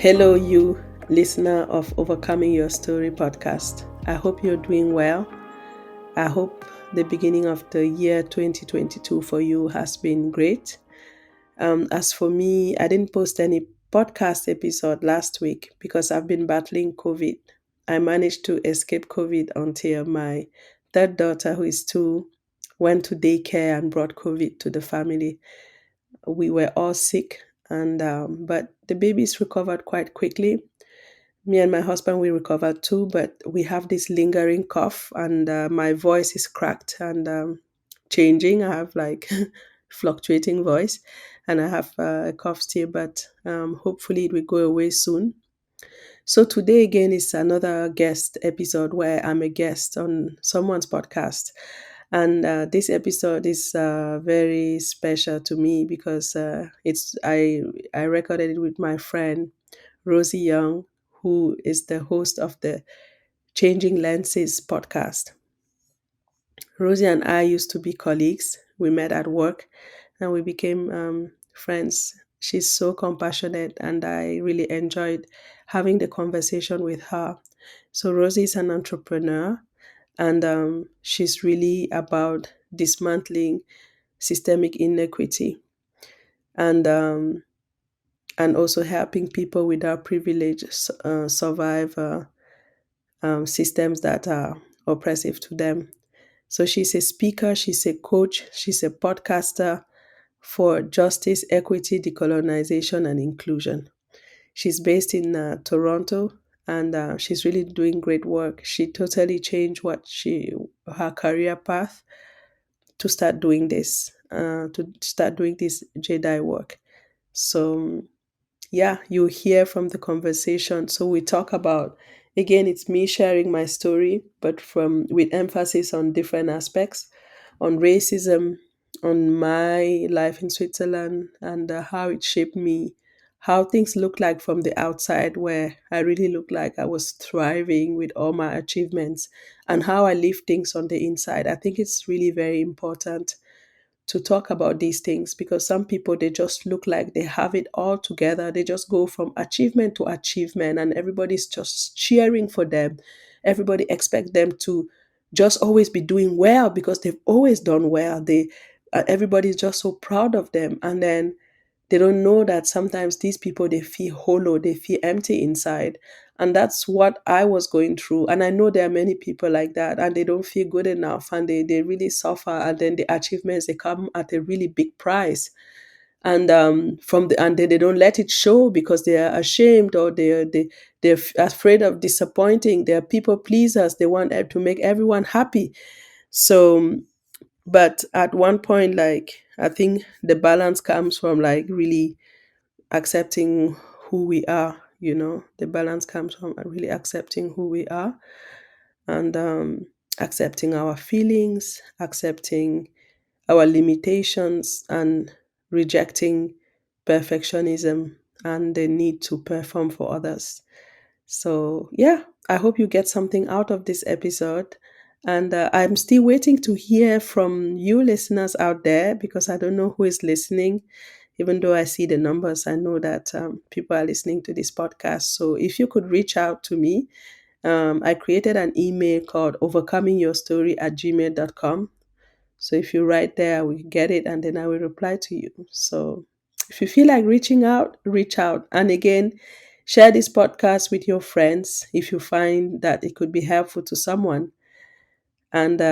Hello, you listener of Overcoming Your Story podcast. I hope you're doing well. I hope the beginning of the year 2022 for you has been great. As for me, I didn't post any podcast episode last week because I've been battling COVID. I managed to escape COVID until my third daughter, who is 2, went to daycare and brought COVID to the family. We were all sick, but the babies recovered quite quickly. Me and my husband, we recovered too, but we have this lingering cough, and my voice is cracked and changing. I have like fluctuating voice, and I have a cough still, but hopefully it will go away soon. So today again is another guest episode where I'm a guest on someone's podcast. And this episode is very special to me because I recorded it with my friend Rosie Yeung, who is the host of the Changinglenses podcast. Rosie and I used to be colleagues. We met at work and we became friends. She's so compassionate and I really enjoyed having the conversation with her. So Rosie is an entrepreneur and she's really about dismantling systemic inequity and also helping people without privilege survive systems that are oppressive to them. So she's a speaker, she's a coach, she's a podcaster for justice, equity, decolonization, and inclusion. She's based in Toronto, and she's really doing great work. She totally changed her career path to start doing this, Jedi work. So yeah, you hear from the conversation. So we talk about, again, it's me sharing my story, but with emphasis on different aspects, on racism, on my life in Switzerland, and how it shaped me, how things look like from the outside, where I really look like I was thriving with all my achievements, and how I live things on the inside. I think it's really very important to talk about these things because some people, they just look like they have it all together. They just go from achievement to achievement and everybody's just cheering for them. Everybody expects them to just always be doing well because they've always done well. Everybody's just so proud of them, and then they don't know that sometimes these people, they feel hollow, they feel empty inside. And that's what I was going through. And I know there are many people like that and they don't feel good enough and they really suffer. And then the achievements, they come at a really big price. And and then they don't let it show because they are ashamed or they're afraid of disappointing. They are people pleasers. They want to make everyone happy. So but at one point, like, I think the balance comes from like really accepting who we are. The balance comes from really accepting who we are and accepting our feelings, accepting our limitations, and rejecting perfectionism and the need to perform for others. So yeah, I hope you get something out of this episode. And I'm still waiting to hear from you listeners out there because I don't know who is listening. Even though I see the numbers, I know that people are listening to this podcast. So if you could reach out to me, I created an email called overcomingyourstory@gmail.com. So if you write there, I will get it and then I will reply to you. So if you feel like reaching out, reach out. And again, share this podcast with your friends if you find that it could be helpful to someone. And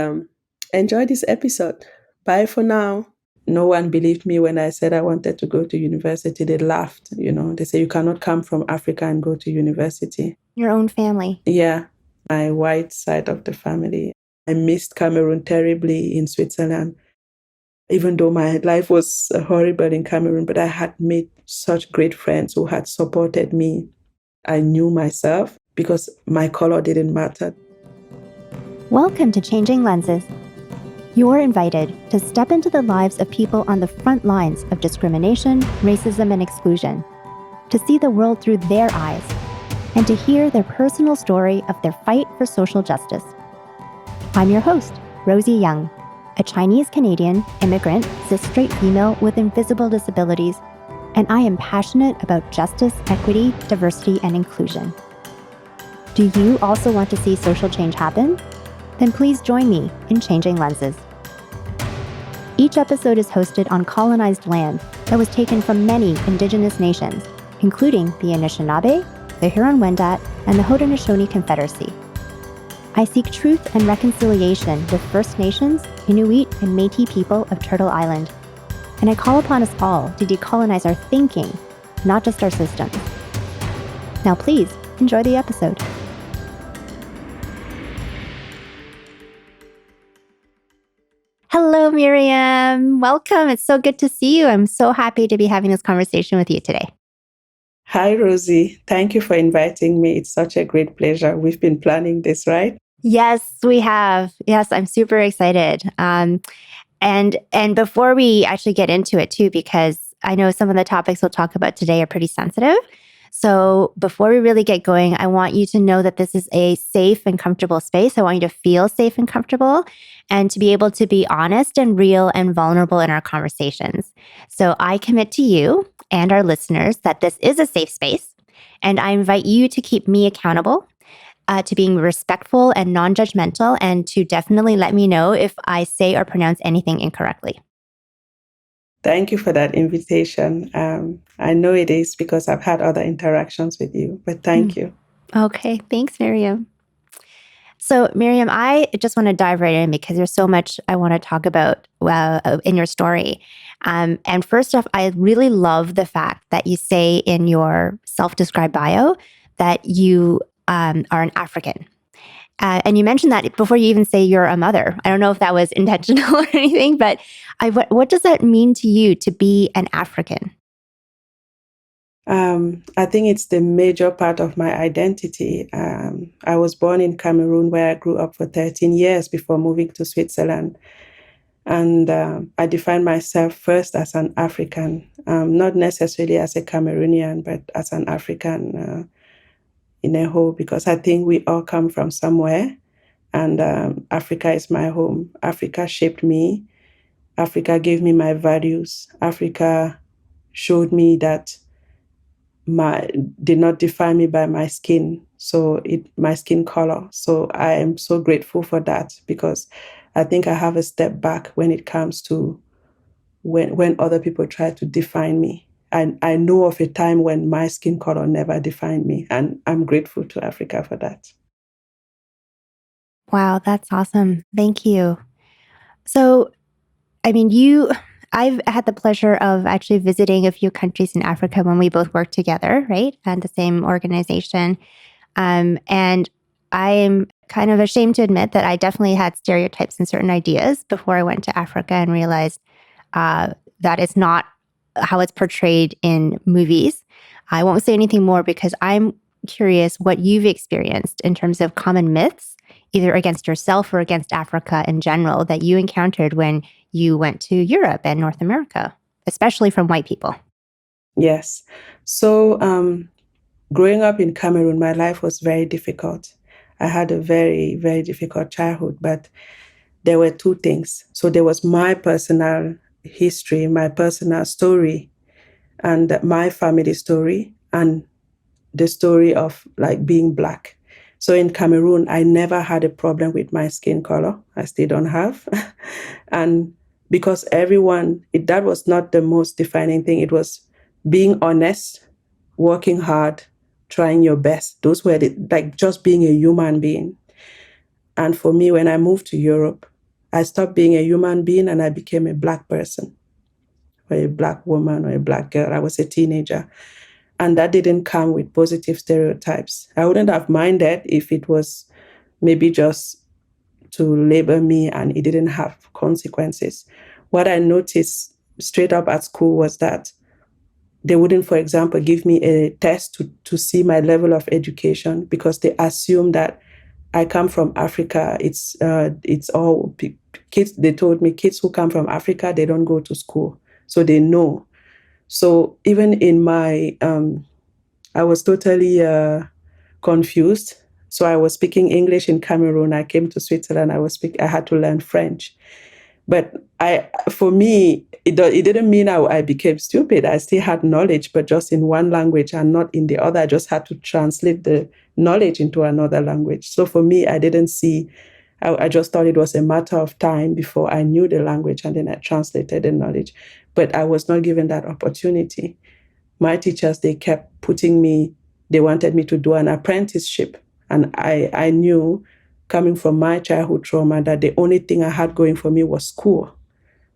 enjoy this episode. Bye for now. No one believed me when I said I wanted to go to university. They laughed, They say you cannot come from Africa and go to university. Your own family. Yeah, my white side of the family. I missed Cameroon terribly in Switzerland, even though my life was horrible in Cameroon, but I had made such great friends who had supported me. I knew myself because my color didn't matter. Welcome to Changing Lenses. You're invited to step into the lives of people on the front lines of discrimination, racism, and exclusion, to see the world through their eyes, and to hear their personal story of their fight for social justice. I'm your host, Rosie Yeung, a Chinese-Canadian immigrant, cis straight female with invisible disabilities and I am passionate about justice, equity, diversity, and inclusion. Do you also want to see social change happen? Then please join me in Changing Lenses. Each episode is hosted on colonized land that was taken from many Indigenous nations, including the Anishinaabe, the Huron-Wendat, and the Haudenosaunee Confederacy. I seek truth and reconciliation with First Nations, Inuit, and Métis people of Turtle Island. And I call upon us all to decolonize our thinking, not just our systems. Now please, enjoy the episode. Hello, Miriam. Welcome. It's so good to see you. I'm so happy to be having this conversation with you today. Hi, Rosie. Thank you for inviting me. It's such a great pleasure. We've been planning this, right? Yes, we have. Yes, I'm super excited. And before we actually get into it too, because I know some of the topics we'll talk about today are pretty sensitive. So before we really get going, I want you to know that this is a safe and comfortable space. I want you to feel safe and comfortable and to be able to be honest and real and vulnerable in our conversations. So I commit to you and our listeners that this is a safe space. And I invite you to keep me accountable, to being respectful and non-judgmental, and to definitely let me know if I say or pronounce anything incorrectly. Thank you for that invitation. I know it is because I've had other interactions with you, but thank you. Okay, thanks, Miriam. So, Miriam, I just want to dive right in because there's so much I want to talk about in your story. And first off, I really love the fact that you say in your self-described bio that you are an African. And you mentioned that before you even say you're a mother. I don't know if that was intentional or anything, but what does that mean to you to be an African? I think it's the major part of my identity. I was born in Cameroon, where I grew up for 13 years before moving to Switzerland. And I define myself first as an African, not necessarily as a Cameroonian, but as an African in a whole, because I think we all come from somewhere. And Africa is my home. Africa shaped me. Africa gave me my values. Africa showed me that did not define me by my skin, my skin color. So I am so grateful for that, because I think I have a step back when it comes to when other people try to define me. I know of a time when my skin color never defined me, and I'm grateful to Africa for that. Wow, that's awesome. Thank you. So, I mean, I've had the pleasure of actually visiting a few countries in Africa when we both worked together, right? At the same organization. And I'm kind of ashamed to admit that I definitely had stereotypes and certain ideas before I went to Africa and realized that it's not how it's portrayed in movies. I won't say anything more because I'm curious what you've experienced in terms of common myths, either against yourself or against Africa in general, that you encountered when you went to Europe and North America, especially from white people. Yes. So growing up in Cameroon, my life was very difficult. I had a very, very difficult childhood, but there were two things. So there was my personal history, my personal story, and my family story, and the story of like being Black. So in Cameroon, I never had a problem with my skin color. I still don't have. And because that was not the most defining thing. It was being honest, working hard, trying your best. Those were like just being a human being. And for me, when I moved to Europe, I stopped being a human being and I became a Black person, or a Black woman, or a Black girl. I was a teenager. And that didn't come with positive stereotypes. I wouldn't have minded if it was maybe just to label me and it didn't have consequences. What I noticed straight up at school was that they wouldn't, for example, give me a test to see my level of education, because they assume that I come from Africa. It's all kids. They told me kids who come from Africa, they don't go to school. So they know. So even in my, I was totally confused. So I was speaking English in Cameroon. I came to Switzerland. I had to learn French. But for me, it didn't mean I became stupid. I still had knowledge, but just in one language and not in the other. I just had to translate the knowledge into another language. So for me, I didn't see, I just thought it was a matter of time before I knew the language and then I translated the knowledge. But I was not given that opportunity. My teachers, they kept putting me, they wanted me to do an apprenticeship. And I knew, coming from my childhood trauma, that the only thing I had going for me was school.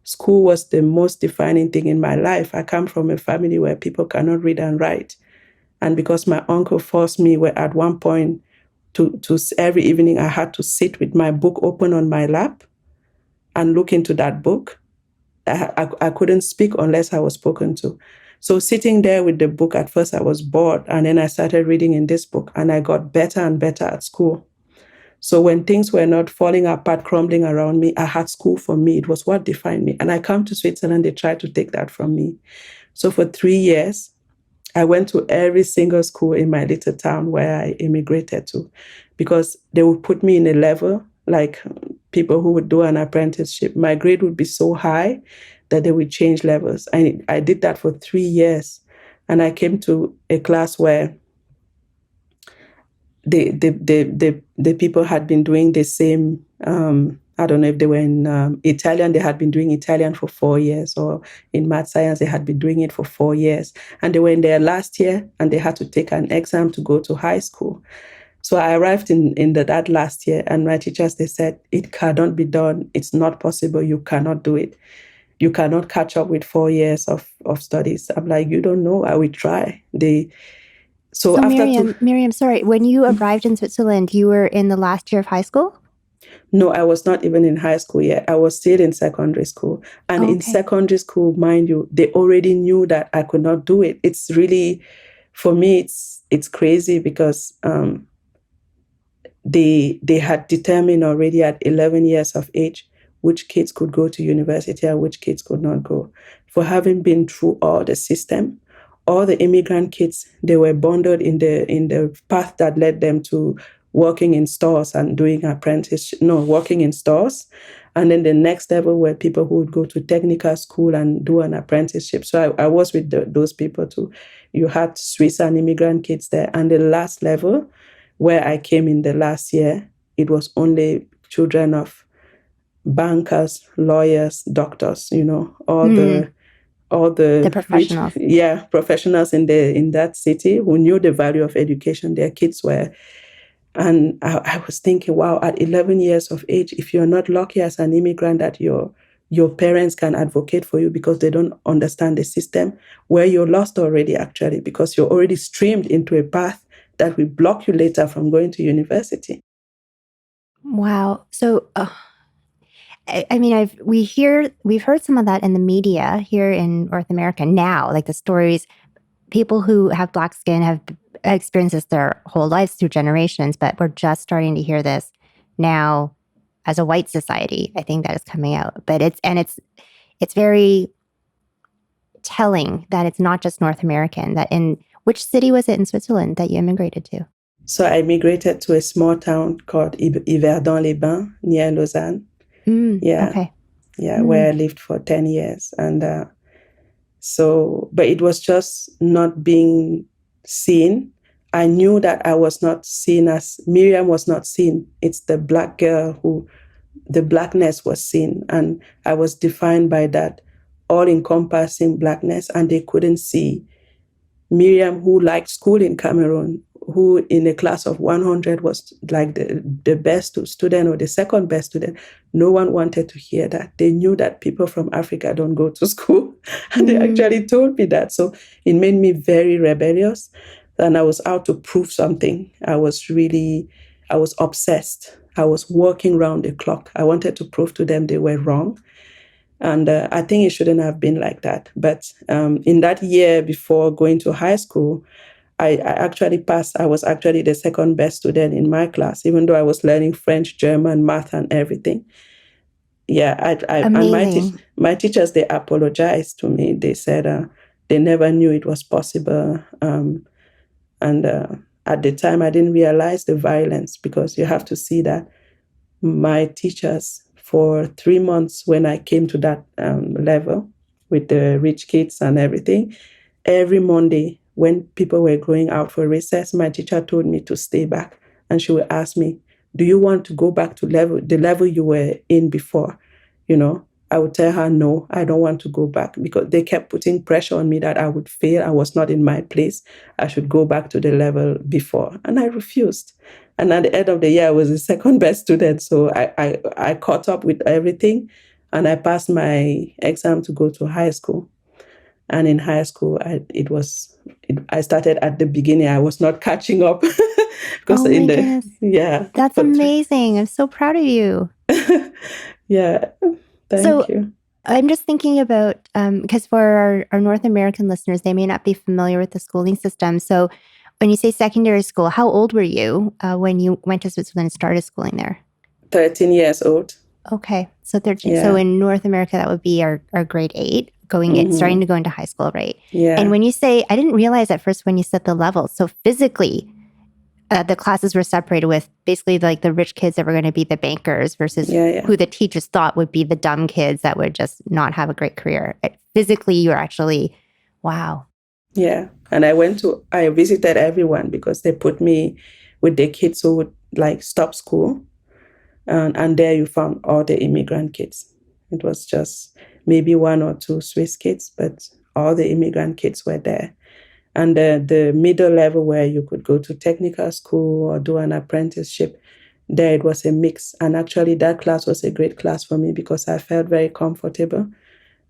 School was the most defining thing in my life. I come from a family where people cannot read and write. And because my uncle forced me, where at one point, to every evening I had to sit with my book open on my lap and look into that book. I couldn't speak unless I was spoken to. So sitting there with the book, at first I was bored, and then I started reading in this book, and I got better and better at school. So when things were not falling apart, crumbling around me, I had school for me. It was what defined me. And I come to Switzerland, they tried to take that from me. So for 3 years, I went to every single school in my little town where I immigrated to, because they would put me in a level like people who would do an apprenticeship. My grade would be so high that they would change levels. I did that for 3 years. And I came to a class where the people had been doing the same, I don't know if they were in Italian, they had been doing Italian for 4 years, or in math science, they had been doing it for 4 years. And they were in their last year and they had to take an exam to go to high school. So I arrived in that last year, and my teachers, they said, it cannot be done. It's not possible. You cannot do it. You cannot catch up with 4 years of studies. I'm like, you don't know. I will try. So after Miriam, sorry, when you arrived in Switzerland, you were in the last year of high school? No, I was not even in high school yet. I was still in secondary school. And in secondary school, mind you, they already knew that I could not do it. It's really, for me, it's crazy because they had determined already at 11 years of age which kids could go to university and which kids could not go. For having been through all the system, all the immigrant kids, they were bonded in the path that led them to working in stores and doing working in stores. And then the next level were people who would go to technical school and do an apprenticeship. So I was with those people too. You had Swiss and immigrant kids there. And the last level, where I came in the last year, it was only children of bankers, lawyers, doctors, all the professionals. Professionals in that city who knew the value of education. Their kids were. And I was thinking, wow, at 11 years of age, if you're not lucky as an immigrant that your parents can advocate for you because they don't understand the system, where you're lost already, actually, because you're already streamed into a path that will block you later from going to university. Wow. So, I mean, we've heard some of that in the media here in North America now, like the stories, people who have Black skin have experienced this their whole lives through generations, but we're just starting to hear this now as a white society. I think that is coming out, but it's very telling that it's not just North American. That in which city was it in Switzerland that you immigrated to? So I immigrated to a small town called Yverdon-les-Bains near Lausanne. Okay. Where I lived for 10 years. And but it was just not being seen. I knew that I was not seen as, Miriam was not seen. It's the Black girl who, the Blackness was seen. And I was defined by that all-encompassing Blackness, and they couldn't see Miriam, who liked school in Cameroon, who in a class of 100 was like the best student or the second best student. No one wanted to hear that. They knew that people from Africa don't go to school. And they actually told me that. So it made me very rebellious. And I was out to prove something. I was obsessed. I was working round the clock. I wanted to prove to them they were wrong. And I think it shouldn't have been like that. But in that year before going to high school, I actually passed. I was actually the second best student in my class, even though I was learning French, German, math, and everything. Yeah, and my teachers, they apologized to me. They said they never knew it was possible. And at the time, I didn't realize the violence, because you have to see that my teachers for 3 months when I came to that level with the rich kids and everything. Every Monday when people were going out for recess, my teacher told me to stay back, and she would ask me, do you want to go back to the level you were in before? I would tell her, no, I don't want to go back, because they kept putting pressure on me that I would fail. I was not in my place. I should go back to the level before. And I refused. And at the end of the year, I was the second best student. So I caught up with everything, and I passed my exam to go to high school. And in high school, I started at the beginning. I was not catching up because Oh my goodness. yeah. That's amazing. I'm so proud of you. Yeah. Thank you. I'm just thinking about, because for our North American listeners, they may not be familiar with the schooling system. So when you say secondary school, how old were you when you went to Switzerland and started schooling there? 13 years old. Okay. So 13. Yeah. So in North America, that would be our grade 8, starting to go into high school, right? Yeah. And when you say, I didn't realize at first when you said the levels. So physically, the classes were separated with basically like the rich kids that were going to be the bankers versus who the teachers thought would be the dumb kids that would just not have a great career. Physically, you're actually, wow. Yeah. And I visited everyone, because they put me with the kids who would stop school. And there you found all the immigrant kids. It was just maybe 1 or 2 Swiss kids, but all the immigrant kids were there. And the middle level where you could go to technical school or do an apprenticeship, there it was a mix. And actually that class was a great class for me, because I felt very comfortable.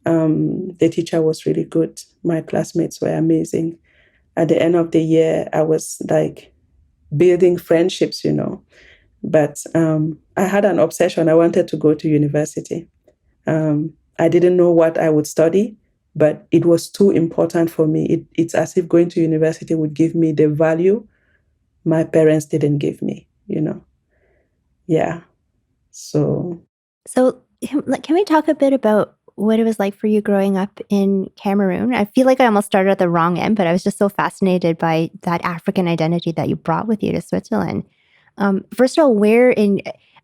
The teacher was really good. My classmates were amazing. At the end of the year, I was building friendships, But I had an obsession. I wanted to go to university. I didn't know what I would study, but it was too important for me. It's as if going to university would give me the value my parents didn't give me, Yeah. So can we talk a bit about what it was like for you growing up in Cameroon? I feel like I almost started at the wrong end, but I was just so fascinated by that African identity that you brought with you to Switzerland. First of all,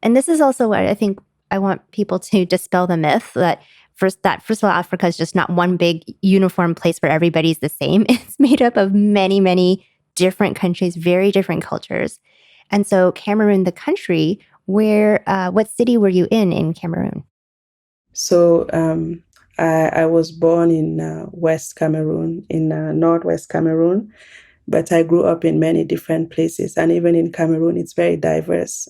and this is also what I think I want people to dispel the myth that first of all, Africa is just not one big uniform place where everybody's the same. It's made up of many, many different countries, very different cultures. And so Cameroon, the country, what city were you in Cameroon? So I was born in West Cameroon, in Northwest Cameroon. But I grew up in many different places. And even in Cameroon, it's very diverse.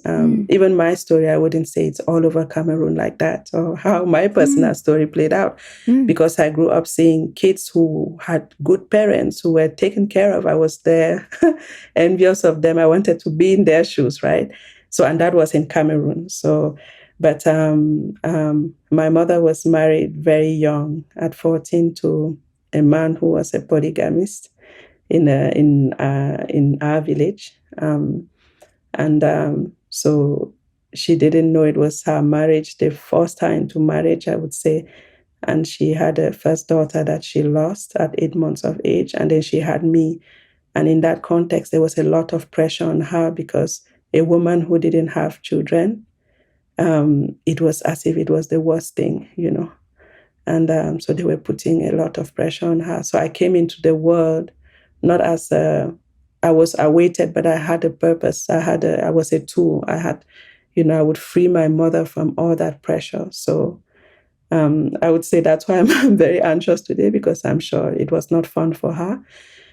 Even my story, I wouldn't say it's all over Cameroon like that, or how my personal story played out. Because I grew up seeing kids who had good parents, who were taken care of. I was there envious of them. I wanted to be in their shoes, right? So, and that was in Cameroon. So, but my mother was married very young, at 14, to a man who was a polygamist in our village, so she didn't know it was her marriage, the first time to marriage, I would say. And she had a first daughter that she lost at 8 months of age, and then she had me. And in that context, there was a lot of pressure on her, because a woman who didn't have children, it was as if it was the worst thing, And so they were putting a lot of pressure on her. So I came into the world not as I was awaited, but I had a purpose. I was a tool. I would free my mother from all that pressure. So I would say that's why I'm very anxious today, because I'm sure it was not fun for her.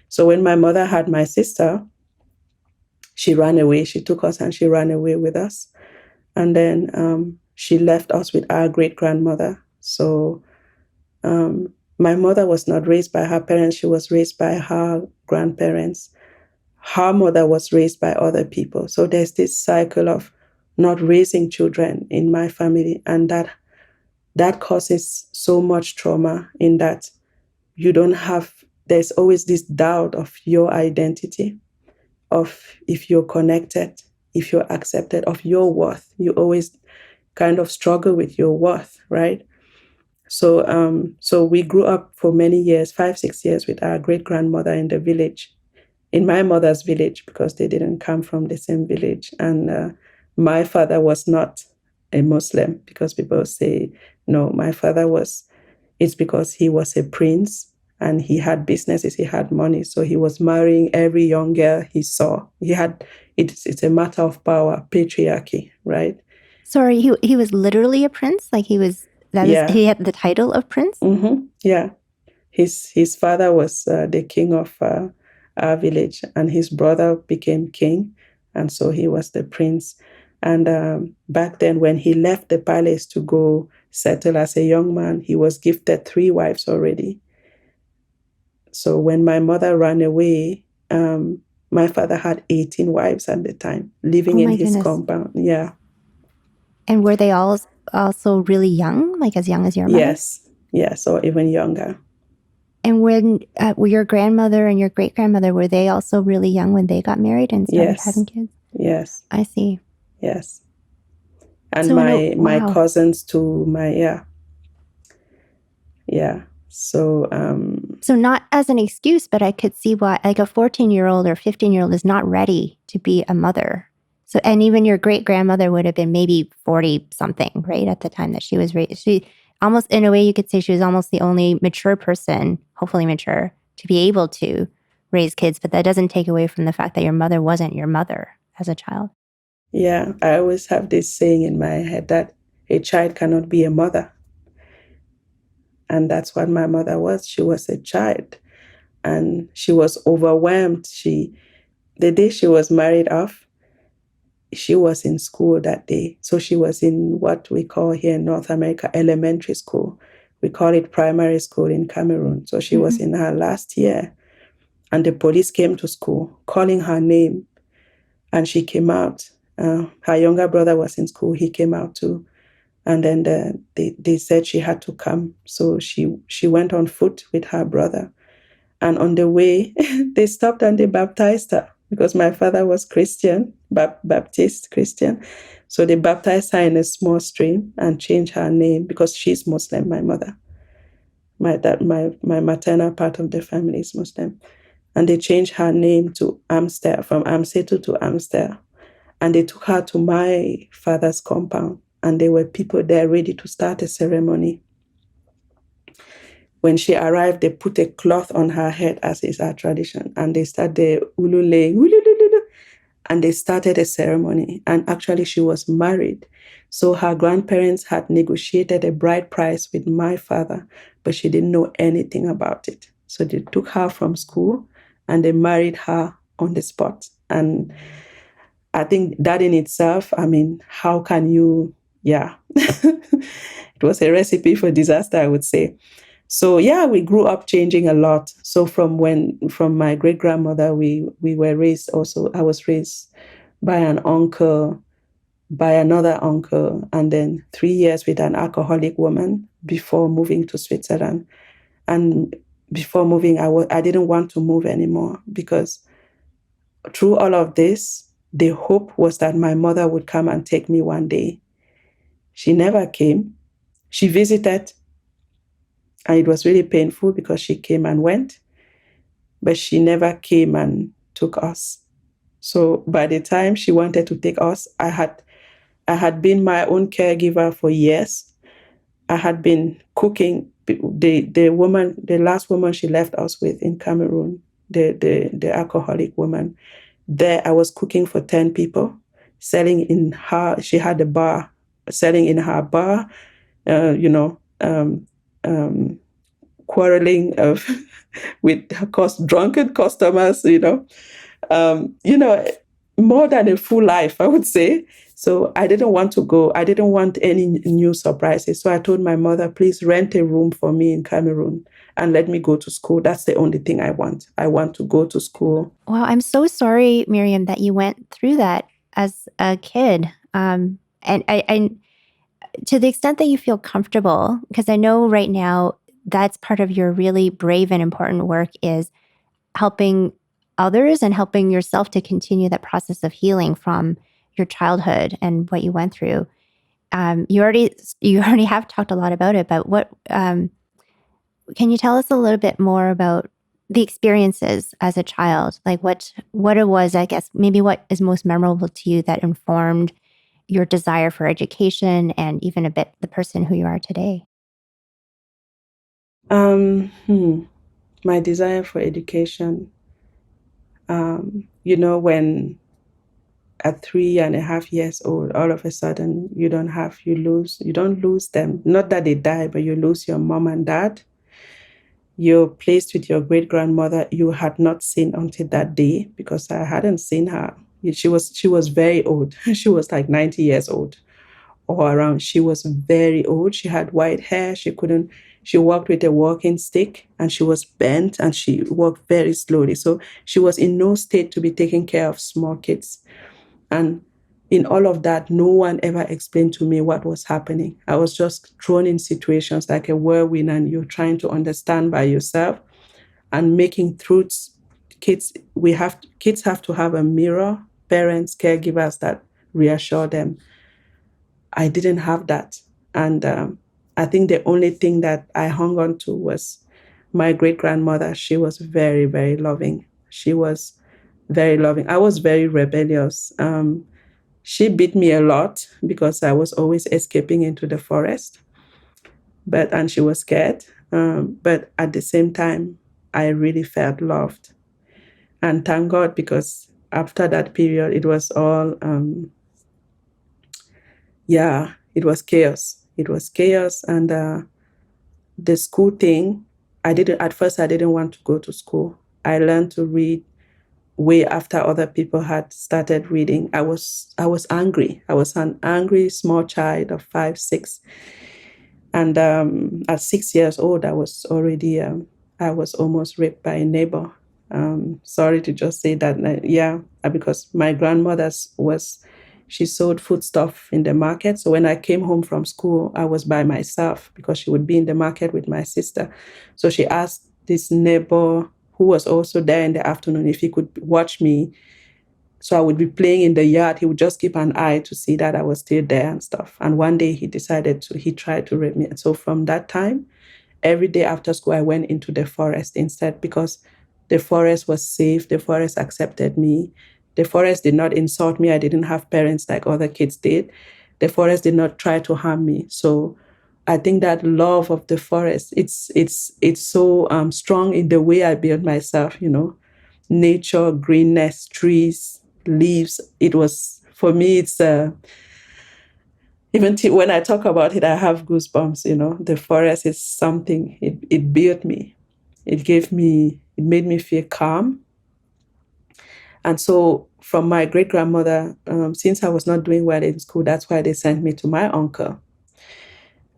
So when my mother had my sister, she ran away. She took us and she ran away with us. And then she left us with our great-grandmother. So my mother was not raised by her parents. She was raised by her grandparents. Her mother was raised by other people. So there's this cycle of not raising children in my family. And that causes so much trauma, in that there's always this doubt of your identity, of if you're connected, if you're accepted, of your worth. You always kind of struggle with your worth, right? So we grew up for many years, 5-6 years, with our great-grandmother in the village, in my mother's village, because they didn't come from the same village. And my father was not a Muslim, because people say, no, my father it's because he was a prince and he had businesses, he had money. So he was marrying every young girl he saw. It's a matter of power, patriarchy, right? Sorry, he was literally a prince? Like he had the title of prince? Mm-hmm. Yeah. His father was the king of our village, and his brother became king, and so he was the prince. And back then, when he left the palace to go settle as a young man, he was gifted 3 wives already. So when my mother ran away, my father had 18 wives at the time, living in his compound. Yeah. And were they all also really young, like as young as your mother? Yes, or even younger. And when were your grandmother and your great-grandmother, were they also really young when they got married and started having kids? Yes. I see. Yes. And So my cousins too, So not as an excuse, but I could see why, like a 14-year-old or 15-year-old is not ready to be a mother. So, and even your great-grandmother would have been maybe 40-something, right, at the time that she was raised. She almost, in a way, you could say she was almost the only mature person, hopefully mature, to be able to raise kids. But that doesn't take away from the fact that your mother wasn't your mother as a child. Yeah, I always have this saying in my head that a child cannot be a mother. And that's what my mother was. She was a child, and she was overwhelmed. The day she was married off, she was in school that day. So she was in what we call here in North America elementary school. We call it primary school in Cameroon. So she was in her last year, and the police came to school calling her name, and she came out. Her younger brother was in school. He came out too. And then they said she had to come. So she went on foot with her brother. And on the way, they stopped and they baptized her, because my father was Christian, Baptist Christian. So they baptized her in a small stream and changed her name, because she's Muslim, my mother. My maternal part of the family is Muslim. And they changed her name to Amster, from Amsetu to Amster. And they took her to my father's compound. And there were people there ready to start a ceremony. When she arrived, they put a cloth on her head, as is our tradition, and they started ulule, and they started a ceremony. And actually, she was married. So her grandparents had negotiated a bride price with my father, but she didn't know anything about it. So they took her from school and they married her on the spot. And I think that in itself, I mean, how can you, it was a recipe for disaster, I would say. So we grew up changing a lot. So from my great grandmother, we were raised also. I was raised by an uncle, by another uncle, and then 3 years with an alcoholic woman before moving to Switzerland. And before moving, I didn't want to move anymore, because through all of this, the hope was that my mother would come and take me one day. She never came. She visited, and it was really painful because she came and went, but she never came and took us. So by the time she wanted to take us, I had been my own caregiver for years. I had been cooking. The last woman she left us with in Cameroon, the alcoholic woman, there I was cooking for 10 people, selling in her. She had a bar, selling in her bar. Quarreling with drunken customers. More than a full life, I would say. So I didn't want to go. I didn't want any new surprises. So I told my mother, please rent a room for me in Cameroon and let me go to school. That's the only thing I want. I want to go to school. Wow, I'm so sorry, Miriam, that you went through that as a kid. And I to the extent that you feel comfortable, because I know right now that's part of your really brave and important work, is helping others and helping yourself to continue that process of healing from your childhood and what you went through. You already have talked a lot about it, but what can you tell us a little bit more about the experiences as a child? Like what it was, I guess, maybe what is most memorable to you that informed your desire for education and even a bit the person who you are today? My desire for education. When at 3.5 years old, all of a sudden you don't lose them. Not that they die, but you lose your mom and dad. You're placed with your great grandmother you had not seen until that day, because I hadn't seen her. She was very old. She was like 90 years old or around. She was very old. She had white hair. She walked with a walking stick, and she was bent, and she walked very slowly. So she was in no state to be taking care of small kids. And in all of that, no one ever explained to me what was happening. I was just thrown in situations like a whirlwind, and you're trying to understand by yourself and making truths. Kids have to have a mirror, parents, caregivers that reassure them. I didn't have that. And I think the only thing that I hung on to was my great grandmother. She was very, very loving. She was very loving. I was very rebellious. She beat me a lot because I was always escaping into the forest, and she was scared. But at the same time, I really felt loved. And thank God, because after that period, it was all, it was chaos. It was chaos. And the school thing, at first I didn't want to go to school. I learned to read way after other people had started reading. I was angry. I was an angry small child of 5, 6. And at 6 years old, I was almost raped by a neighbor. Sorry to just say that, because my grandmother she sold foodstuff in the market. So when I came home from school, I was by myself because she would be in the market with my sister. So she asked this neighbor, who was also there in the afternoon, if he could watch me. So I would be playing in the yard. He would just keep an eye to see that I was still there and stuff. And one day he tried to rape me. And so from that time, every day after school, I went into the forest instead, because the forest was safe. The forest accepted me. The forest did not insult me. I didn't have parents like other kids did. The forest did not try to harm me. So I think that love of the forest, it's so strong in the way I build myself, nature, greenness, trees, leaves. It was, for me, it's when I talk about it, I have goosebumps. The forest is something. It built me. It made me feel calm. And so from my great grandmother, since I was not doing well in school, that's why they sent me to my uncle.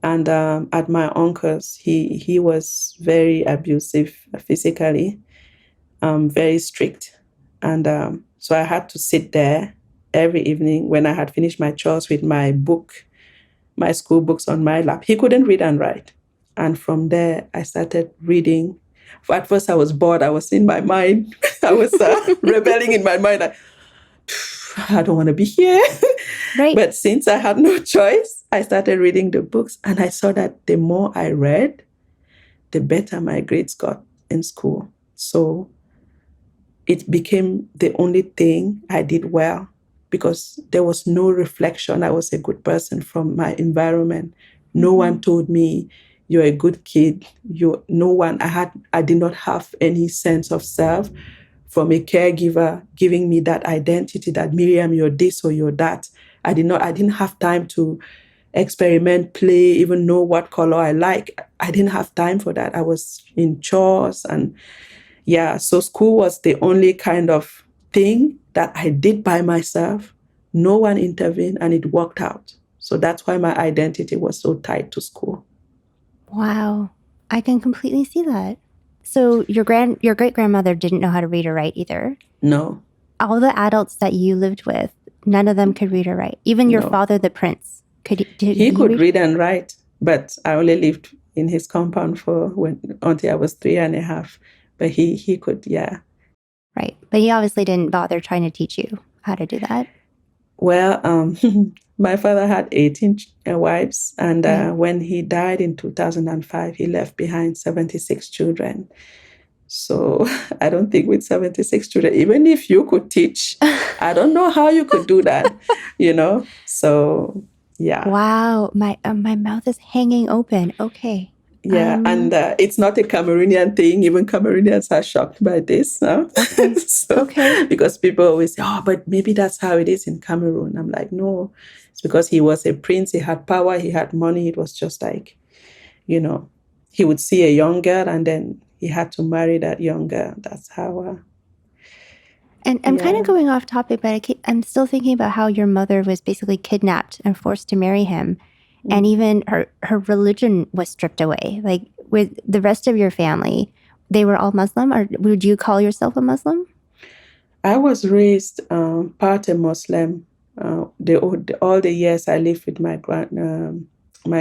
And at my uncle's, he was very abusive physically, very strict. And so I had to sit there every evening when I had finished my chores with my school books on my lap. He couldn't read and write. And from there, I started reading. At first, I was bored. I was in my mind. I was rebelling in my mind. I don't want to be here. Right. But since I had no choice, I started reading the books. And I saw that the more I read, the better my grades got in school. So it became the only thing I did well, because there was no reflection. I was a good person from my environment. No one told me, you're a good kid. I did not have any sense of self from a caregiver giving me that identity that, Miriam, you're this or you're that. I didn't have time to experiment, play, even know what color I like. I didn't have time for that. I was in chores and so school was the only kind of thing that I did by myself. No one intervened, and it worked out. So that's why my identity was so tied to school. Wow. I can completely see that. So your great-grandmother didn't know how to read or write either? No. All the adults that you lived with, none of them could read or write? Even your father, the prince, he could read and write, but I only lived in his compound until I was 3.5. But he could, yeah. Right. But he obviously didn't bother trying to teach you how to do that. Well, my father had 18 wives, and when he died in 2005, he left behind 76 children. So I don't think with 76 children, even if you could teach, I don't know how you could do that, So, yeah. Wow, my mouth is hanging open. Okay. Yeah, and it's not a Cameroonian thing. Even Cameroonians are shocked by this. Okay. Okay. Because people always say, oh, but maybe that's how it is in Cameroon. I'm like, no, it's because he was a prince. He had power. He had money. It was just like, he would see a young girl and then he had to marry that young girl. That's how. And I'm kind of going off topic, but I'm still thinking about how your mother was basically kidnapped and forced to marry him. And even her religion was stripped away. Like with the rest of your family, they were all Muslim, or would you call yourself a Muslim? I was raised part a Muslim. All the years I lived with my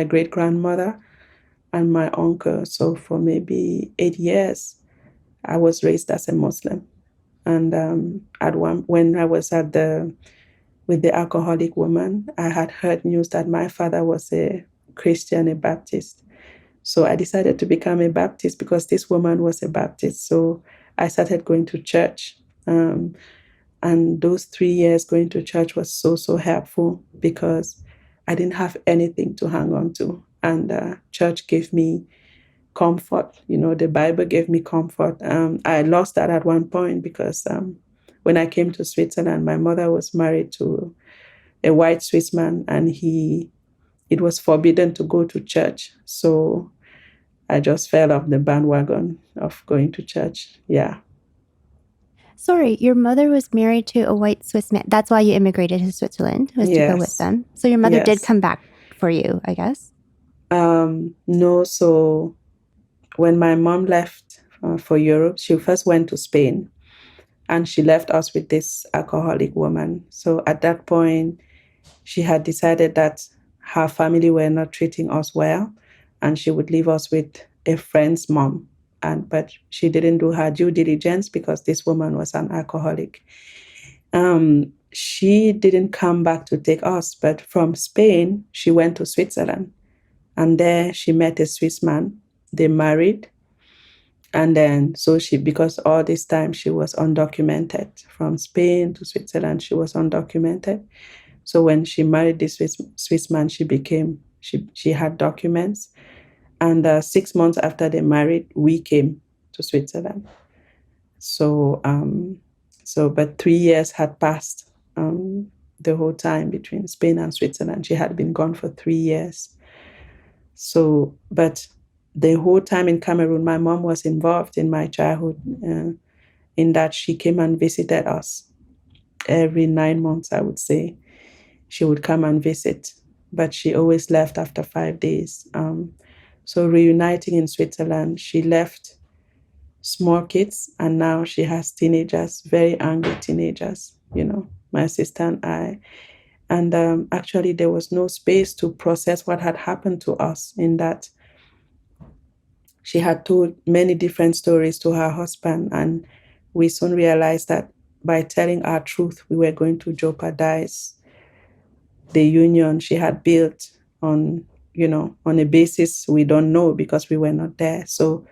great grandmother and my uncle. So for maybe 8 years, I was raised as a Muslim. And when I was with the alcoholic woman, I had heard news that my father was a Christian, a Baptist. So I decided to become a Baptist because this woman was a Baptist. So I started going to church. And those 3 years going to church was so, so helpful because I didn't have anything to hang on to. And church gave me comfort. The Bible gave me comfort. I lost that at one point because when I came to Switzerland, my mother was married to a white Swiss man, and it was forbidden to go to church. So I just fell off the bandwagon of going to church. Yeah. Sorry, your mother was married to a white Swiss man. That's why you immigrated to Switzerland, was to go with them. So your mother did come back for you, I guess? No, so when my mom left for Europe, she first went to Spain, and she left us with this alcoholic woman. So at that point, she had decided that her family were not treating us well, and she would leave us with a friend's mom. But she didn't do her due diligence because this woman was an alcoholic. She didn't come back to take us, but from Spain, she went to Switzerland. And there she met a Swiss man. They married. And then, because all this time she was undocumented. From Spain to Switzerland, she was undocumented. So when she married this Swiss man, she had documents. And 6 months after they married, we came to Switzerland. But 3 years had passed the whole time between Spain and Switzerland. She had been gone for 3 years. But the whole time in Cameroon, my mom was involved in my childhood in that she came and visited us every 9 months, I would say. She would come and visit, but she always left after 5 days. So reuniting in Switzerland, she left small kids, and now she has teenagers, very angry teenagers, my sister and I. And actually, there was no space to process what had happened to us, in that she had told many different stories to her husband. And we soon realized that by telling our truth, we were going to jeopardize the union she had built on a basis we don't know because we were not there. So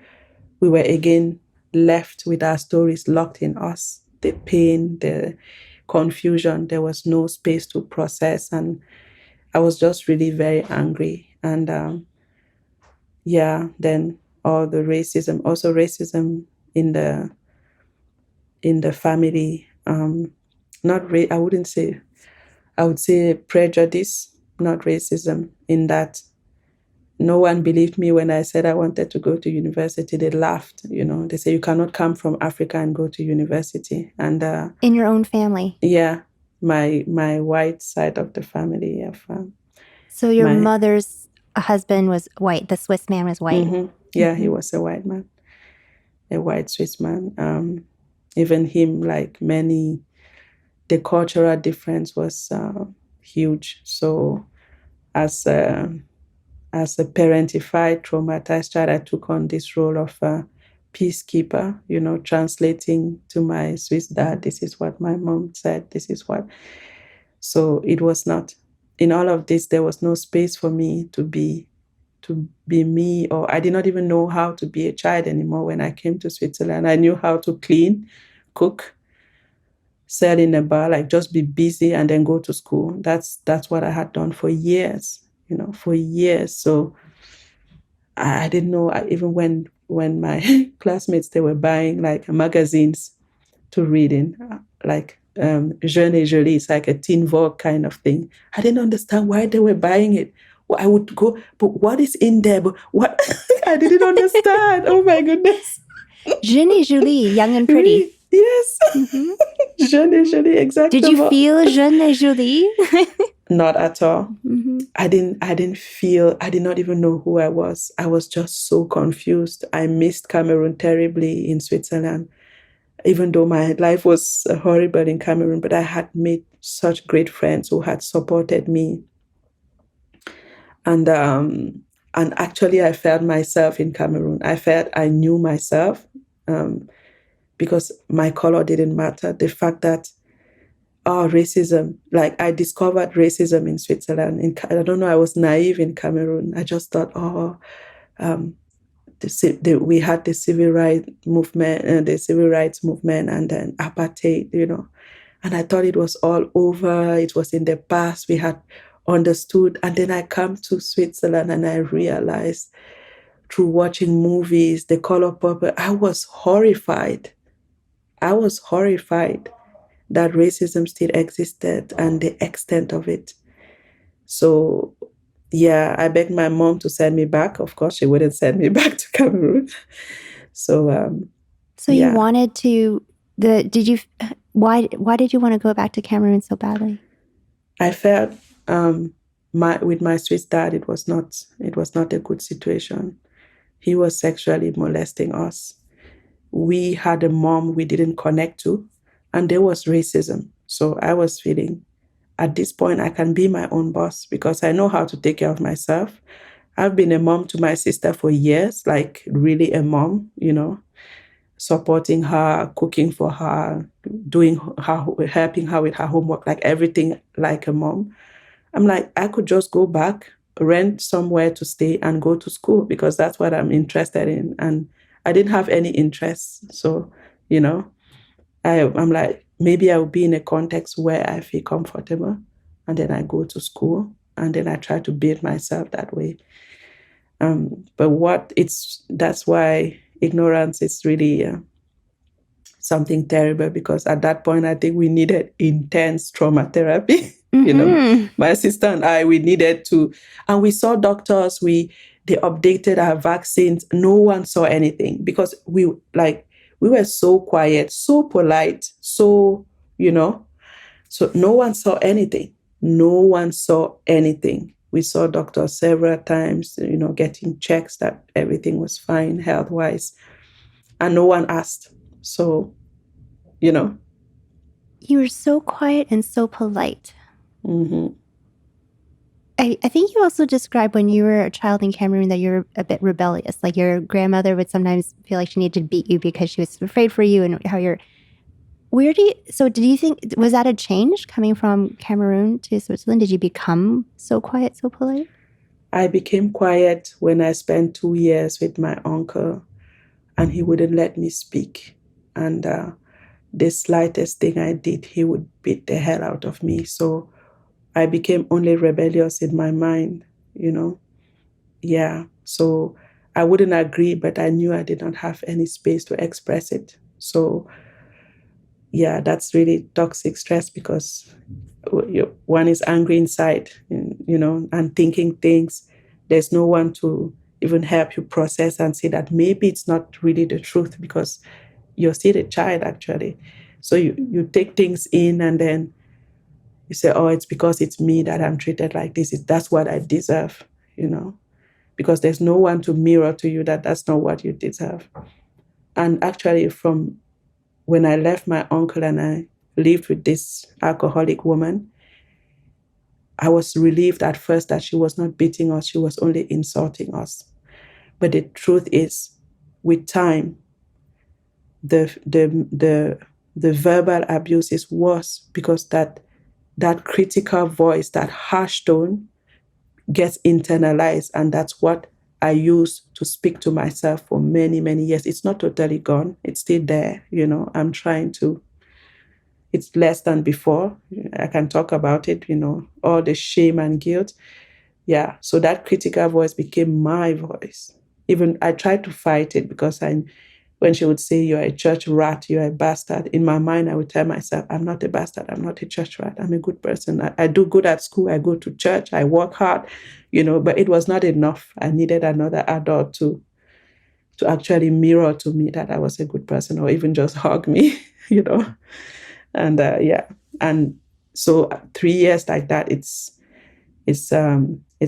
we were again left with our stories locked in us, the pain, the confusion. There was no space to process. And I was just really very angry. And then all the racism, also racism in the family. I would say prejudice, not racism, in that no one believed me when I said I wanted to go to university. They laughed, they say you cannot come from Africa and go to university. And in your own family? Yeah, my white side of the family. So your mother's husband was white. The Swiss man was white. Mm-hmm. Yeah, he was a white man, a white Swiss man. Even him, like many, the cultural difference was huge. So as a parentified, traumatized child, I took on this role of peacekeeper, translating to my Swiss dad, this is what my mom said, this is what. So it was not, in all of this, there was no space for me to to be me, or I did not even know how to be a child anymore when I came to Switzerland. I knew how to clean, cook, sell in a bar, like just be busy and then go to school. That's what I had done for years, for years. So I didn't know, even when my classmates, they were buying like magazines to read in, like Jeune et Jolie. It's like a teen Vogue kind of thing. I didn't understand why they were buying it. Well, I would go, but what is in there? But what? I didn't understand. Oh my goodness. Jeune et Jolie, young and pretty. Yes. Mm-hmm. Jeune et Jolie, exactly. Did you feel Jeune et Jolie? Not at all. Mm-hmm. I did not even know who I was. I was just so confused. I missed Cameroon terribly in Switzerland, even though my life was horrible in Cameroon, but I had made such great friends who had supported me. And actually I felt myself in Cameroon. I felt I knew myself because my color didn't matter. The fact that, racism, like I discovered racism in Switzerland. I don't know, I was naive in Cameroon. I just thought, we had the civil rights movement, and then apartheid, and I thought it was all over. It was in the past. We had understood. And then I come to Switzerland and I realized through watching movies, The Color Purple, I was horrified. That racism still existed and the extent of it. So, yeah, I begged my mom to send me back. Of course, she wouldn't send me back to Cameroon. So, you wanted to, why did you want to go back to Cameroon so badly? I felt with my Swiss dad, it was not a good situation. He was sexually molesting us. We had a mom we didn't connect to, and there was racism. So I was feeling, at this point, I can be my own boss because I know how to take care of myself. I've been a mom to my sister for years, like really a mom, supporting her, cooking for her, helping her with her homework, like everything like a mom. I'm like, I could just go back, rent somewhere to stay and go to school because that's what I'm interested in. And I didn't have any interest. So, I'm like, maybe I will be in a context where I feel comfortable, and then I go to school and then I try to build myself that way. But that's why ignorance is really something terrible, because at that point, I think we needed intense trauma therapy. Mm-hmm. My sister and I, we needed to, and we saw doctors, they updated our vaccines. No one saw anything because we were so quiet, so polite, so no one saw anything. We saw doctors several times, getting checks that everything was fine health-wise, and no one asked. So, You were so quiet and so polite. Mm-hmm. I think you also described when you were a child in Cameroon that you were a bit rebellious. Like your grandmother would sometimes feel like she needed to beat you because she was afraid for you, and how you're... did you think, was that a change coming from Cameroon to Switzerland? Did you become so quiet, so polite? I became quiet when I spent 2 years with my uncle, and he wouldn't let me speak. And the slightest thing I did, he would beat the hell out of me. So I became only rebellious in my mind, Yeah. So I wouldn't agree, but I knew I did not have any space to express it. So, yeah, that's really toxic stress, because one is angry inside, and thinking things. There's no one to even help you process and see that maybe it's not really the truth, because you're still a child, actually. So you take things in, and then you say, oh, it's because it's me that I'm treated like this. That's what I deserve, because there's no one to mirror to you that that's not what you deserve. And actually, from when I left my uncle and I lived with this alcoholic woman, I was relieved at first that she was not beating us. She was only insulting us. But the truth is, with time, the verbal abuse is worse, because that critical voice, that harsh tone, gets internalized, and that's what I used to speak to myself for many, many years. It's not totally gone. It's still there. I'm trying to, it's less than before. I can talk about it, all the shame and guilt. Yeah. So that critical voice became my voice. Even I tried to fight it because when she would say, "You're a church rat, you're a bastard," in my mind, I would tell myself, "I'm not a bastard. I'm not a church rat. I'm a good person. I do good at school. I go to church. I work hard," but it was not enough. I needed another adult to actually mirror to me that I was a good person, or even just hug me, And yeah. And so 3 years like that,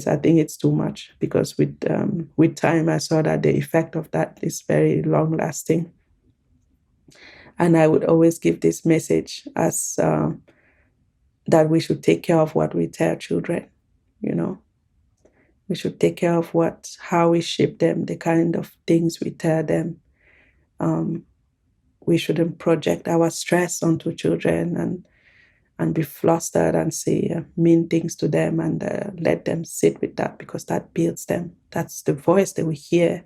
I think it's too much, because with time I saw that the effect of that is very long lasting. And I would always give this message as that we should take care of what we tell children. We should take care of how we shape them, the kind of things we tell them. We shouldn't project our stress onto children and be flustered and say mean things to them, and let them sit with that, because that builds them. That's the voice they will hear.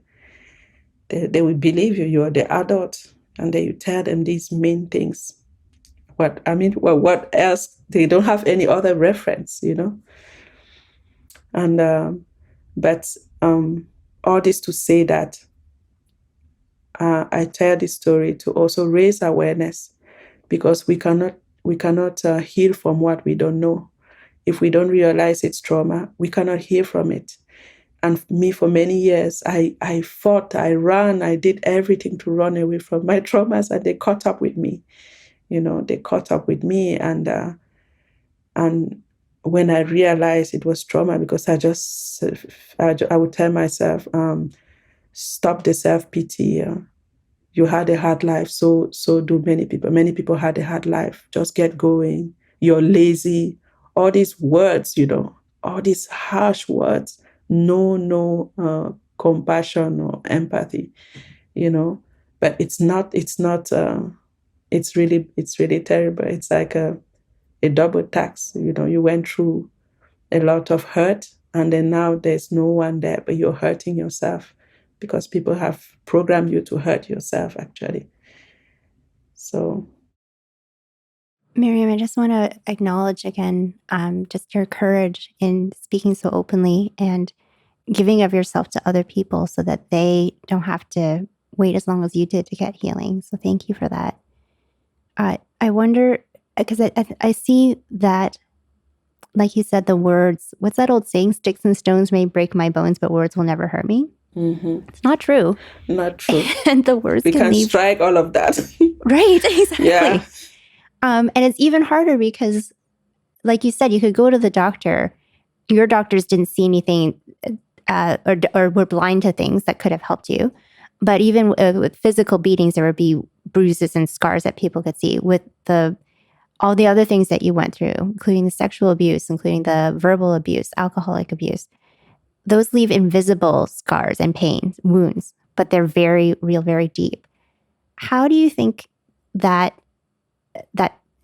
They will believe you. You are the adult, and then you tell them these mean things. What else? They don't have any other reference, And but all this to say that I tell this story to also raise awareness, because we cannot heal from what we don't know. If we don't realize it's trauma, we cannot heal from it. And me, for many years, I fought, I ran, I did everything to run away from my traumas, and they caught up with me. They caught up with me, and when I realized it was trauma, because I would tell myself, stop the self-pity. You had a hard life, so do many people. Many people had a hard life. Just get going. You're lazy. All these words, all these harsh words. No compassion or empathy, But it's not. It's really terrible. It's like a double tax. You went through a lot of hurt, and then now there's no one there, but you're hurting yourself, because people have programmed you to hurt yourself, actually. So, Miriam, I just want to acknowledge again just your courage in speaking so openly and giving of yourself to other people so that they don't have to wait as long as you did to get healing. So thank you for that. I wonder, because I see that, like you said, the words, what's that old saying? Sticks and stones may break my bones, but words will never hurt me. It's not true. Not true. And the words we can leave. Strike all of that. Right, exactly. Yeah. And it's even harder because, like you said, you could go to the doctor. Your doctors didn't see anything or were blind to things that could have helped you. But even with physical beatings, there would be bruises and scars that people could see. With all the other things that you went through, including the sexual abuse, including the verbal abuse, alcoholic abuse, those leave invisible scars and pains, wounds, but they're very real, very deep. How do you think that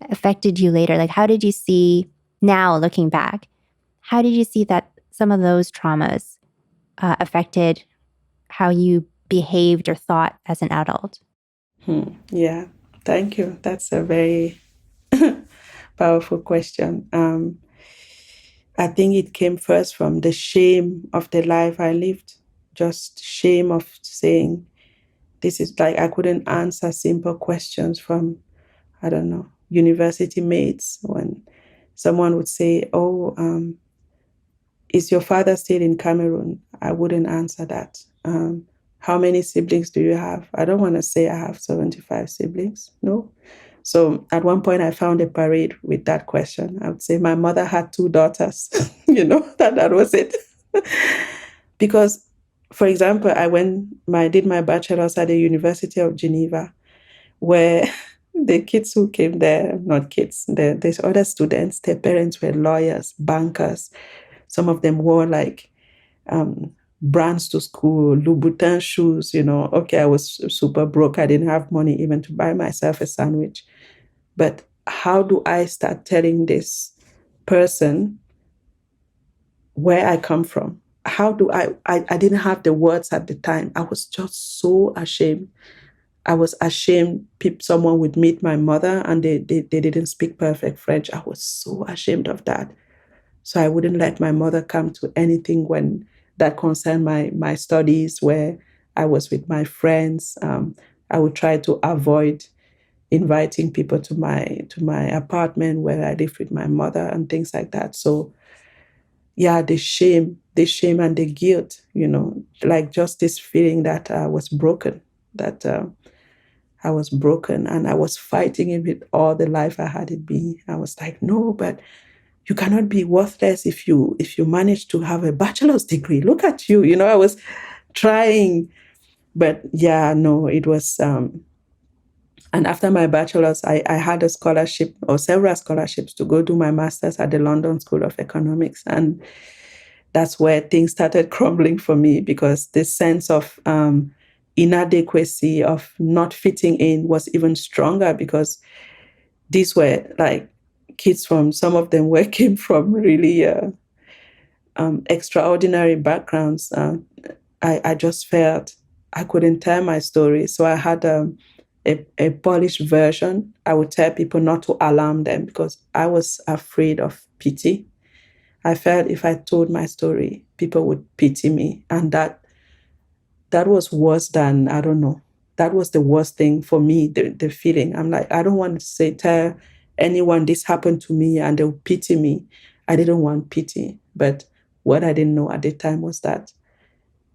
affected you later? Like, how did you see, now looking back, how did you see that some of those traumas affected how you behaved or thought as an adult? Yeah, thank you. That's a very powerful question. I think it came first from the shame of the life I lived, just shame of saying, this is like, I couldn't answer simple questions from, I don't know, university mates, when someone would say, "Oh, is your father still in Cameroon?" I wouldn't answer that. How many siblings do you have? I don't want to say I have 75 siblings. No. So at one point I found a parade with that question. I would say my mother had 2 daughters, that was it. Because, for example, I did my bachelor's at the University of Geneva, where the kids who came there, not kids, there's other students, their parents were lawyers, bankers. Some of them wore like brands to school, Louboutin shoes, Okay, I was super broke. I didn't have money even to buy myself a sandwich. But how do I start telling this person where I come from? how do I didn't have the words at the time. I was just so ashamed. I was ashamed someone would meet my mother and they didn't speak perfect French. I was so ashamed of that. So I wouldn't let my mother come to anything when that concerned my studies, where I was with my friends. I would try to avoid inviting people to my apartment where I lived with my mother and things like that. So yeah, the shame and the guilt, like just this feeling that I was broken, that I was broken, and I was fighting it with all the life I had it be. I was like, no, but you cannot be worthless if you manage to have a bachelor's degree. Look at you. I was trying, but yeah, no, it was. And after my bachelor's, I had a scholarship or several scholarships to go do my master's at the London School of Economics. And that's where things started crumbling for me, because this sense of inadequacy, of not fitting in, was even stronger, because these were like kids some of them came from really extraordinary backgrounds. I just felt I couldn't tell my story. So I had a polished version. I would tell people not to alarm them, because I was afraid of pity. I felt if I told my story, people would pity me. And that was worse than, I don't know, that was the worst thing for me, the feeling. I'm like, I don't want to tell anyone this happened to me and they'll pity me. I didn't want pity. But what I didn't know at the time was that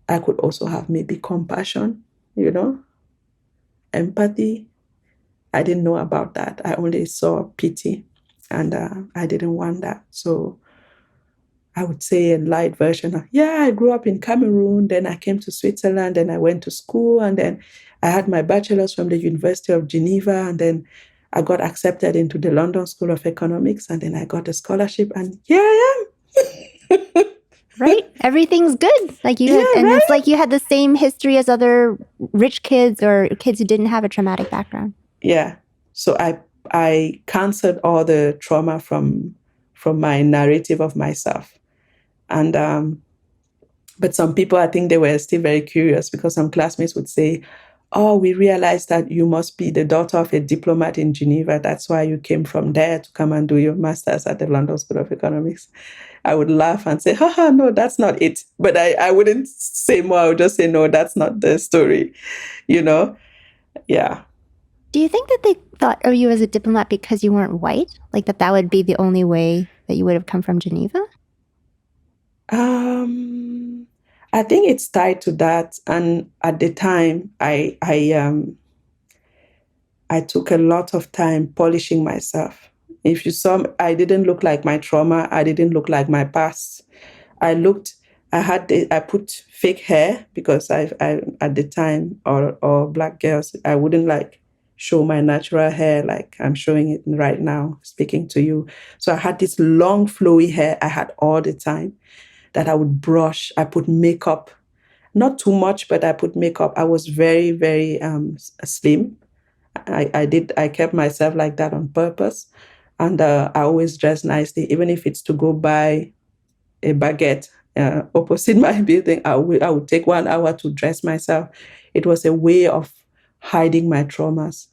I could also have maybe compassion, empathy. I didn't know about that. I only saw pity, and I didn't want that. So I would say a light version of, I grew up in Cameroon, then I came to Switzerland, then I went to school, and then I had my bachelor's from the University of Geneva, and then I got accepted into the London School of Economics, and then I got a scholarship, and here I am. Right? Everything's good. Like you had, and it's like you had the same history as other rich kids or kids who didn't have a traumatic background. Yeah. So I canceled all the trauma from my narrative of myself. And but some people, I think they were still very curious, because some classmates would say, oh, we realized that you must be the daughter of a diplomat in Geneva. That's why you came from there to come and do your master's at the London School of Economics. I would laugh and say, haha, no, that's not it. But I wouldn't say more. I would just say, no, that's not the story, Yeah. Do you think that they thought of you as a diplomat because you weren't white? Like that would be the only way that you would have come from Geneva? I think it's tied to that. And at the time, I took a lot of time polishing myself. If you saw, I didn't look like my trauma. I didn't look like my past. I put fake hair, because I at the time, or black girls, I wouldn't like show my natural hair like I'm showing it right now, speaking to you. So I had this long flowy hair I had all the time that I would brush. I put makeup, not too much, but I put makeup. I was very, very slim. I kept myself like that on purpose. And I always dress nicely, even if it's to go buy a baguette opposite my building. I would take 1 hour to dress myself. It was a way of hiding my traumas,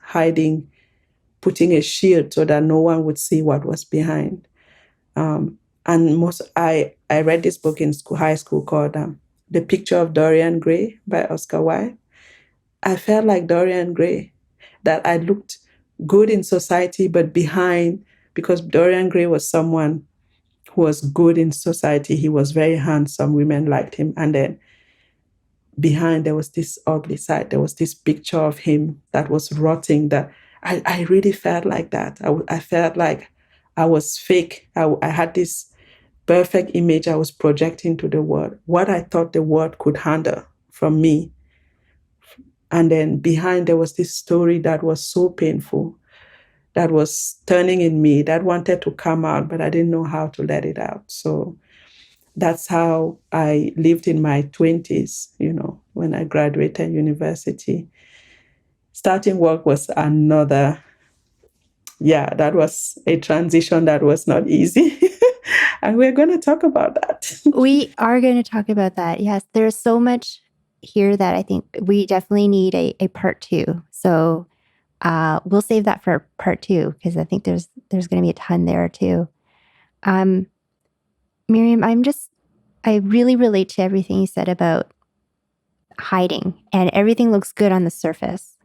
putting a shield so that no one would see what was behind. And I read this book in high school called The Picture of Dorian Gray by Oscar Wilde. I felt like Dorian Gray, that I looked good in society, but behind, because Dorian Gray was someone who was good in society. He was very handsome. Women liked him. And then behind, there was this ugly side. There was this picture of him that was rotting. That I really felt like that. I felt like I was fake. I had this perfect image I was projecting to the world, what I thought the world could handle from me. And then behind, there was this story that was so painful, that was turning in me, that wanted to come out, but I didn't know how to let it out. So that's how I lived in my 20s, when I graduated university. Starting work was that was a transition that was not easy. And we're going to talk about that. We are going to talk about that. Yes, there's so much here that I think we definitely need a part two. So we'll save that for part two because I think there's going to be a ton there too. Miriam, I really relate to everything you said about hiding, and everything looks good on the surface.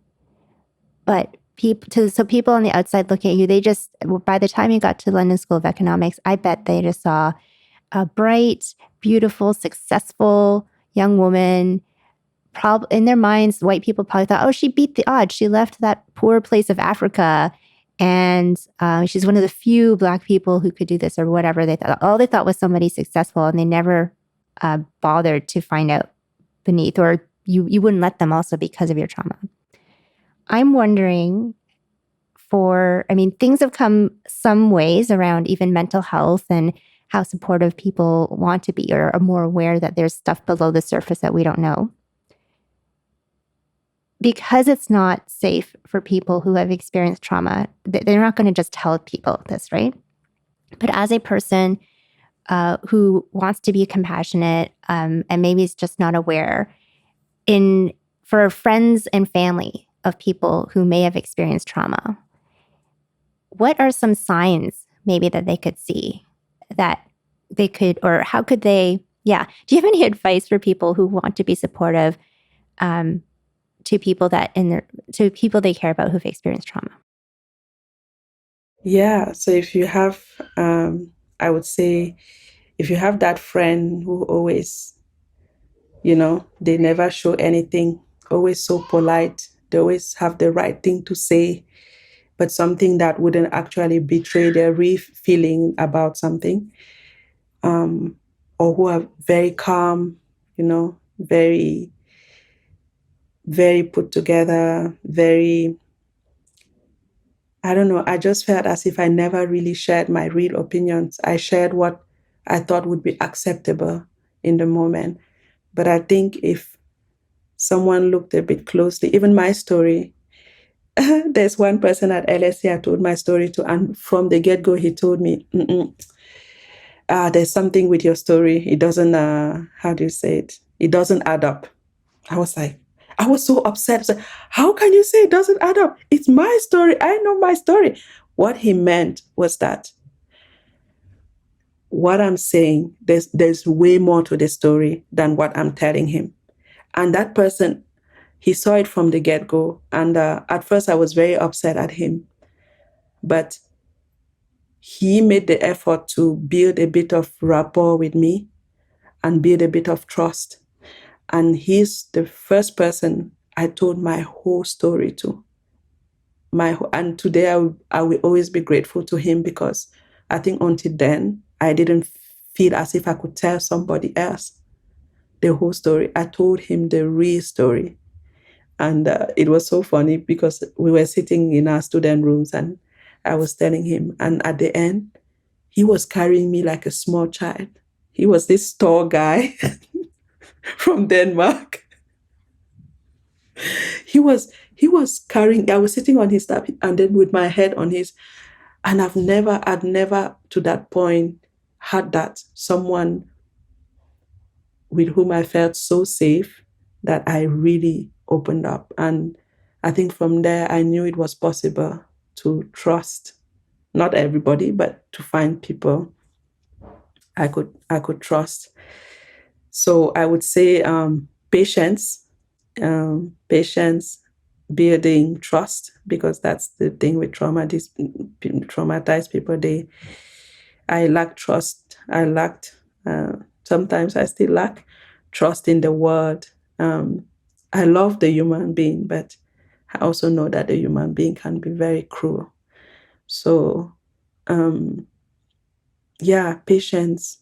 But people on the outside looking at you, they just, by the time you got to London School of Economics, I bet they just saw a bright, beautiful, successful young woman. In their minds, white people probably thought, oh, she beat the odds. She left that poor place of Africa, and she's one of the few Black people who could do this or whatever. They thought all they thought was somebody successful, and they never bothered to find out beneath, or you wouldn't let them also because of your trauma. I'm wondering things have come some ways around even mental health and how supportive people want to be or are more aware that there's stuff below the surface that we don't know. Because it's not safe for people who have experienced trauma, they're not going to just tell people this, right? But as a person who wants to be compassionate and maybe is just not aware, for friends and family of people who may have experienced trauma, what are some signs maybe that they could see that they could, or how could they, do you have any advice for people who want to be supportive to people to people they care about who've experienced trauma? Yeah. So if you have, I would say, if you have that friend who always, they never show anything, always so polite, they always have the right thing to say, but something that wouldn't actually betray their real feeling about something, or who are very calm, very, very put together, very, I don't know, I just felt as if I never really shared my real opinions. I shared what I thought would be acceptable in the moment. But I think if someone looked a bit closely, even my story, there's one person at LSE I told my story to, and from the get-go, he told me, there's something with your story. It doesn't, how do you say it? It doesn't add up. I was so upset. I said, how can you say it doesn't add up? It's my story. I know my story. What he meant was that what I'm saying, there's way more to the story than what I'm telling him. And that person, he saw it from the get-go. And at first I was very upset at him. But he made the effort to build a bit of rapport with me and build a bit of trust. And he's the first person I told my whole story to. And today I will always be grateful to him, because I think until then, I didn't feel as if I could tell somebody else the whole story. I told him the real story. And it was so funny because we were sitting in our student rooms and I was telling him. And at the end, he was carrying me like a small child. He was this tall guy from Denmark. He was carrying, I was sitting on his lap and then with my head on his, and I'd never to that point had that someone with whom I felt so safe that I really opened up. And I think from there, I knew it was possible to trust, not everybody, but to find people I could trust. So I would say patience, building trust, because that's the thing with trauma. These traumatized people, I lack trust. Sometimes I still lack trust in the world. I love the human being, but I also know that the human being can be very cruel. So, patience.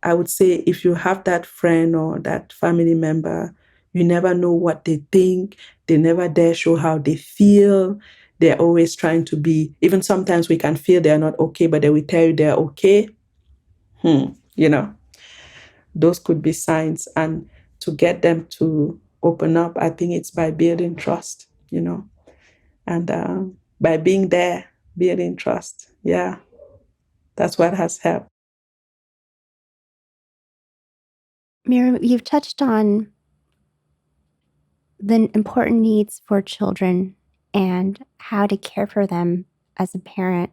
I would say if you have that friend or that family member, you never know what they think. They never dare show how they feel. They're always trying to be, even sometimes we can feel they're not okay, but they will tell you they're okay. Those could be signs. And to get them to open up, I think it's by building trust, and by being there, building trust. Yeah, that's what has helped. Miriam, you've touched on the important needs for children and how to care for them as a parent.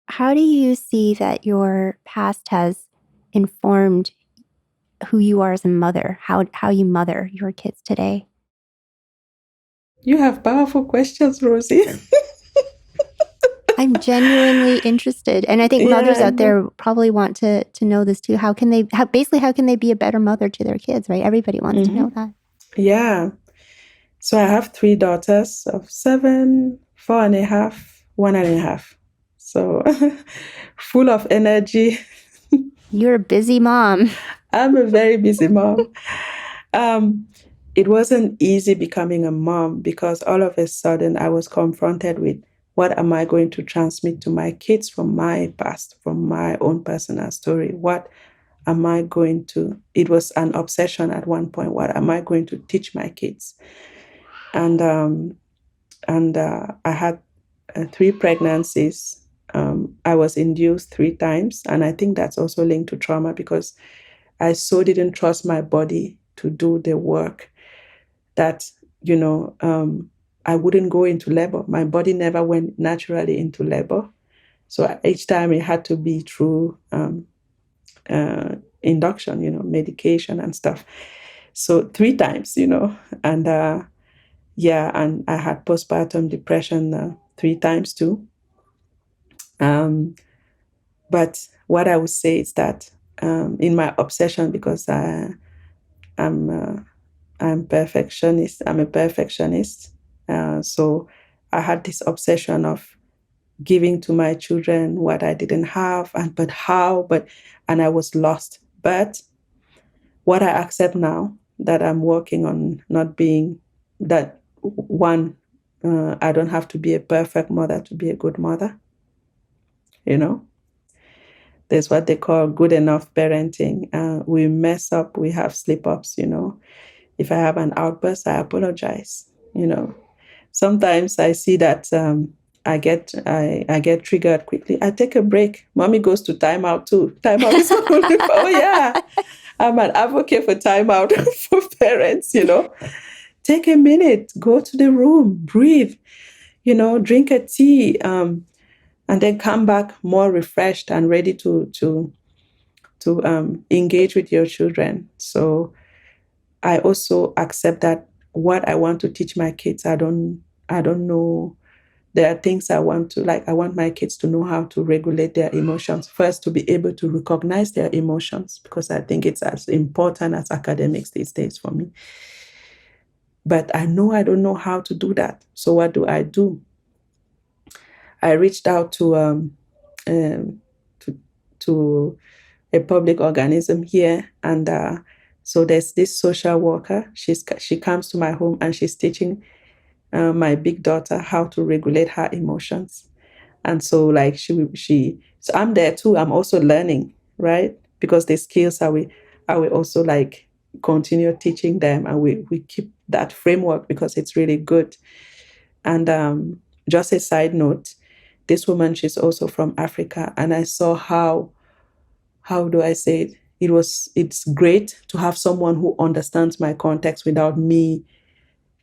How do you see that your past has informed who you are as a mother, how you mother your kids today? You have powerful questions, Rosie. I'm genuinely interested. And I think mothers out there probably want to know this too. How can they be a better mother to their kids, right? Everybody wants to know that. Yeah. So I have 3 daughters of 7, 4.5, 1.5. So full of energy. You're a busy mom. I'm a very busy mom. It wasn't easy becoming a mom because all of a sudden I was confronted with what am I going to transmit to my kids from my past, from my own personal story? What am I going to? It was an obsession at one point. What am I going to teach my kids? And I had 3 pregnancies. I was induced 3 times, and I think that's also linked to trauma because I so didn't trust my body to do the work that, I wouldn't go into labor. My body never went naturally into labor. So each time it had to be through induction, medication and stuff. So 3 times, and and I had postpartum depression 3 times too. But what I would say is that in my obsession, because I'm perfectionist. I'm a perfectionist. So I had this obsession of giving to my children what I didn't have, and I was lost. But what I accept now that I'm working on not being that one, I don't have to be a perfect mother to be a good mother. There's what they call good enough parenting. We mess up, we have slip ups. If I have an outburst, I apologize. Sometimes I see that I get triggered quickly. I take a break. Mommy goes to timeout too. Timeout is oh yeah. I'm an advocate for timeout for parents. Take a minute, go to the room, breathe. Drink a tea, and then come back more refreshed and ready to engage with your children. So I also accept that what I want to teach my kids, I don't know. There are things I want to, like, I want my kids to know how to regulate their emotions. First, to be able to recognize their emotions, because I think it's as important as academics these days for me. But I know I don't know how to do that. So what do? I reached out to a public organism here, and so there's this social worker. She comes to my home and she's teaching my big daughter how to regulate her emotions. And so like so I'm there too. I'm also learning, right? Because the skills I will also like continue teaching them, and we keep that framework because it's really good. And just a side note, this woman, she's also from Africa, and I saw how do I say it? It's great to have someone who understands my context without me,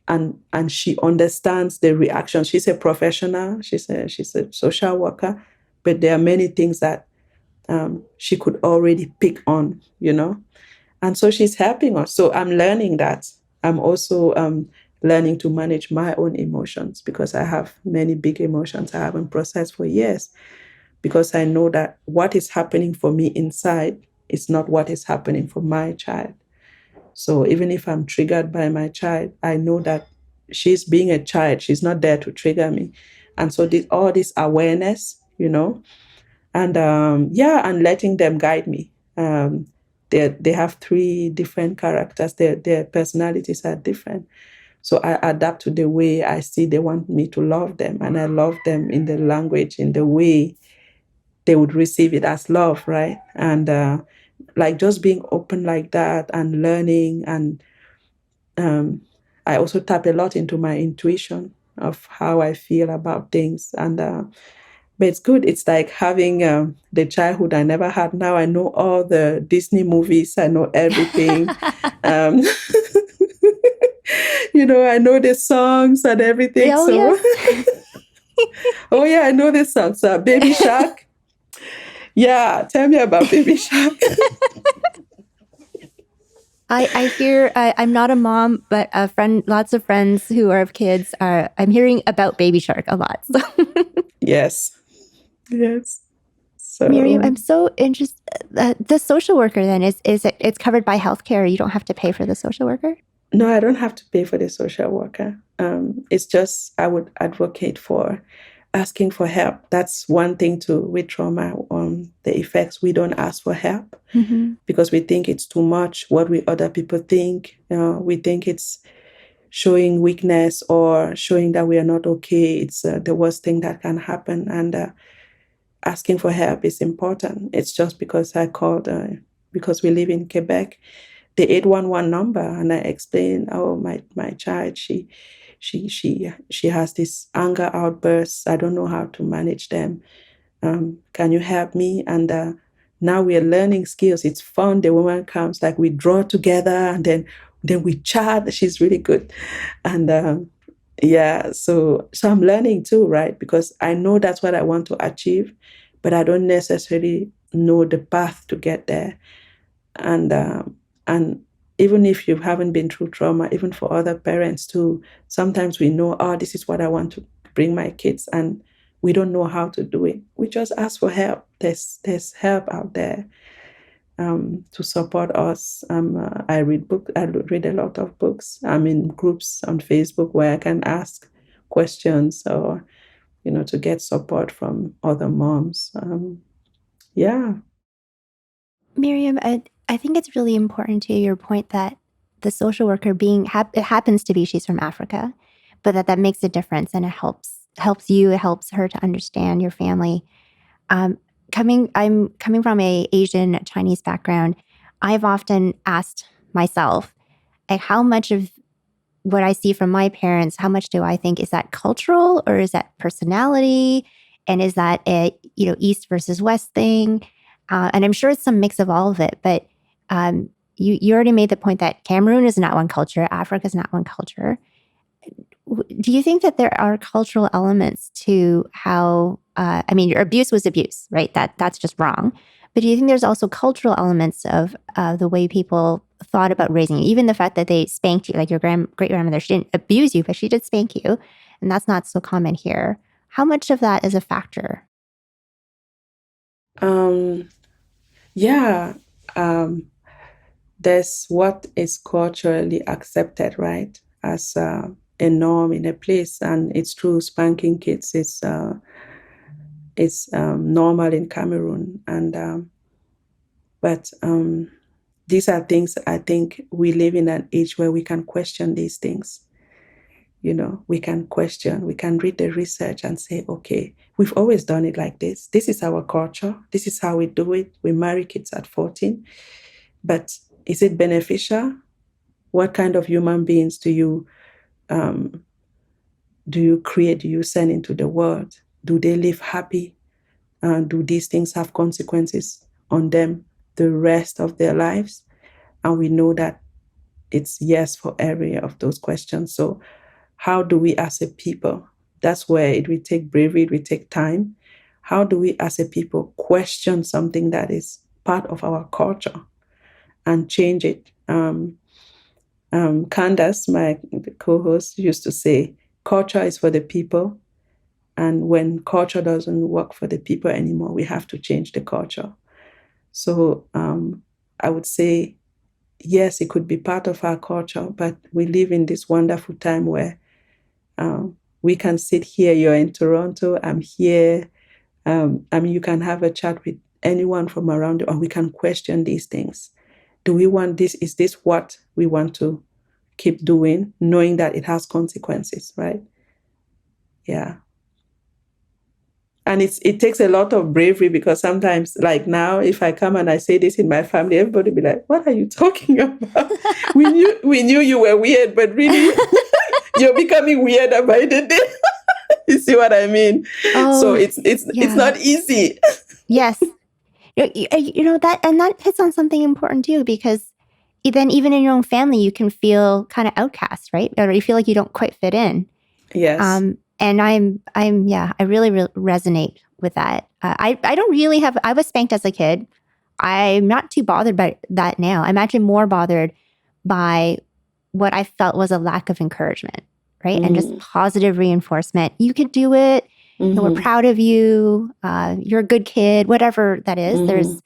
and she understands the reaction. She's a professional, she's a social worker, but there are many things that she could already pick on. And so she's helping us. So I'm learning that. I'm also learning to manage my own emotions, because I have many big emotions I haven't processed for years, because I know that what is happening for me inside is not what is happening for my child. So even if I'm triggered by my child, I know that she's being a child. She's not there to trigger me. And so all this awareness, and letting them guide me. They have 3 different characters. Their personalities are different. So I adapt to the way I see they want me to love them. And I love them in the language, in the way they would receive it as love, right? And like just being open like that and learning. And I also tap a lot into my intuition of how I feel about things. And But it's good. It's like having the childhood I never had. Now I know all the Disney movies. I know everything. um, I know the songs and everything. Oh, So, yes. oh yeah, I know the songs. Baby Shark. Yeah, tell me about Baby Shark. I hear, I'm not a mom, but lots of friends who are of kids I'm hearing about Baby Shark a lot. So. Yes. Miriam, So I'm so interested. The social worker then it's covered by healthcare. You don't have to pay for the social worker? no, I don't have to pay for the social worker. It's just I would advocate for asking for help. That's one thing with trauma. The effects, we don't ask for help because we think it's too much. What other people think, we think it's showing weakness or showing that we are not okay. It's the worst thing that can happen. And asking for help is important. It's just because I called, because we live in Quebec, the 811 number, and I explained, oh, my child, she has this anger outbursts. I don't know how to manage them. Can you help me? And now we are learning skills. It's fun. The woman comes, like we draw together, and then we chat. She's really good. And yeah, so I'm learning too, right? Because I know that's what I want to achieve, but I don't necessarily know the path to get there. And even if you haven't been through trauma, even for other parents too, sometimes we know, oh, this is what I want to bring my kids, and we don't know how to do it. We just ask for help. There's help out there to support us. I read books. I read a lot of books. I'm in groups on Facebook where I can ask questions or, to get support from other moms. Yeah. Miriam, I think it's really important to your point that the social worker it happens to be she's from Africa, but that makes a difference and it helps you, it helps her to understand your family. I'm coming from a Asian Chinese background. I've often asked myself, like, how much of what I see from my parents, how much do I think is that cultural or is that personality? And is that a East versus West thing? And I'm sure it's some mix of all of it. But you already made the point that Cameroon is not one culture, Africa is not one culture. Do you think that there are cultural elements to how? Your abuse was abuse, right? That's just wrong. But do you think there's also cultural elements of the way people thought about raising you? Even the fact that they spanked you, like your great grandmother, she didn't abuse you, but she did spank you, and that's not so common here. How much of that is a factor? Yeah. There's what is culturally accepted, right, as a norm in a place, and it's true. Spanking kids is normal in Cameroon, and but these are things I think we live in an age where we can question these things. We can question, we can read the research and say, okay, we've always done it like this. This is our culture. This is how we do it. We marry kids at 14. But is it beneficial? What kind of human beings do you create? Do you send into the world? Do they live happy? Do these things have consequences on them the rest of their lives? And we know that it's yes for every of those questions. So how do we as a people? That's where it will take bravery, it will take time. How do we as a people question something that is part of our culture and change it? Candace, my co-host, used to say, culture is for the people. And when culture doesn't work for the people anymore, we have to change the culture. So I would say, yes, it could be part of our culture, but we live in this wonderful time where we can sit here. You're in Toronto, I'm here. You can have a chat with anyone from around you, and we can question these things. Do we want this? Is this what we want to keep doing, knowing that it has consequences, right? Yeah. And it takes a lot of bravery, because sometimes, like now, if I come and I say this in my family, everybody will be like, what are you talking about? we knew you were weird, but really, you're becoming weirder by the day. You see what I mean? So Oh, it's yeah. not easy. Yes. That hits on something important too, because then even in your own family, you can feel kind of outcast, right? Or you feel like you don't quite fit in. Yes. And I really resonate with that. I don't really have, I was spanked as a kid. I'm not too bothered by that now. I'm actually more bothered by what I felt was a lack of encouragement, right? And just positive reinforcement. You could do it. We're proud of you. You're a good kid, whatever that is. There's,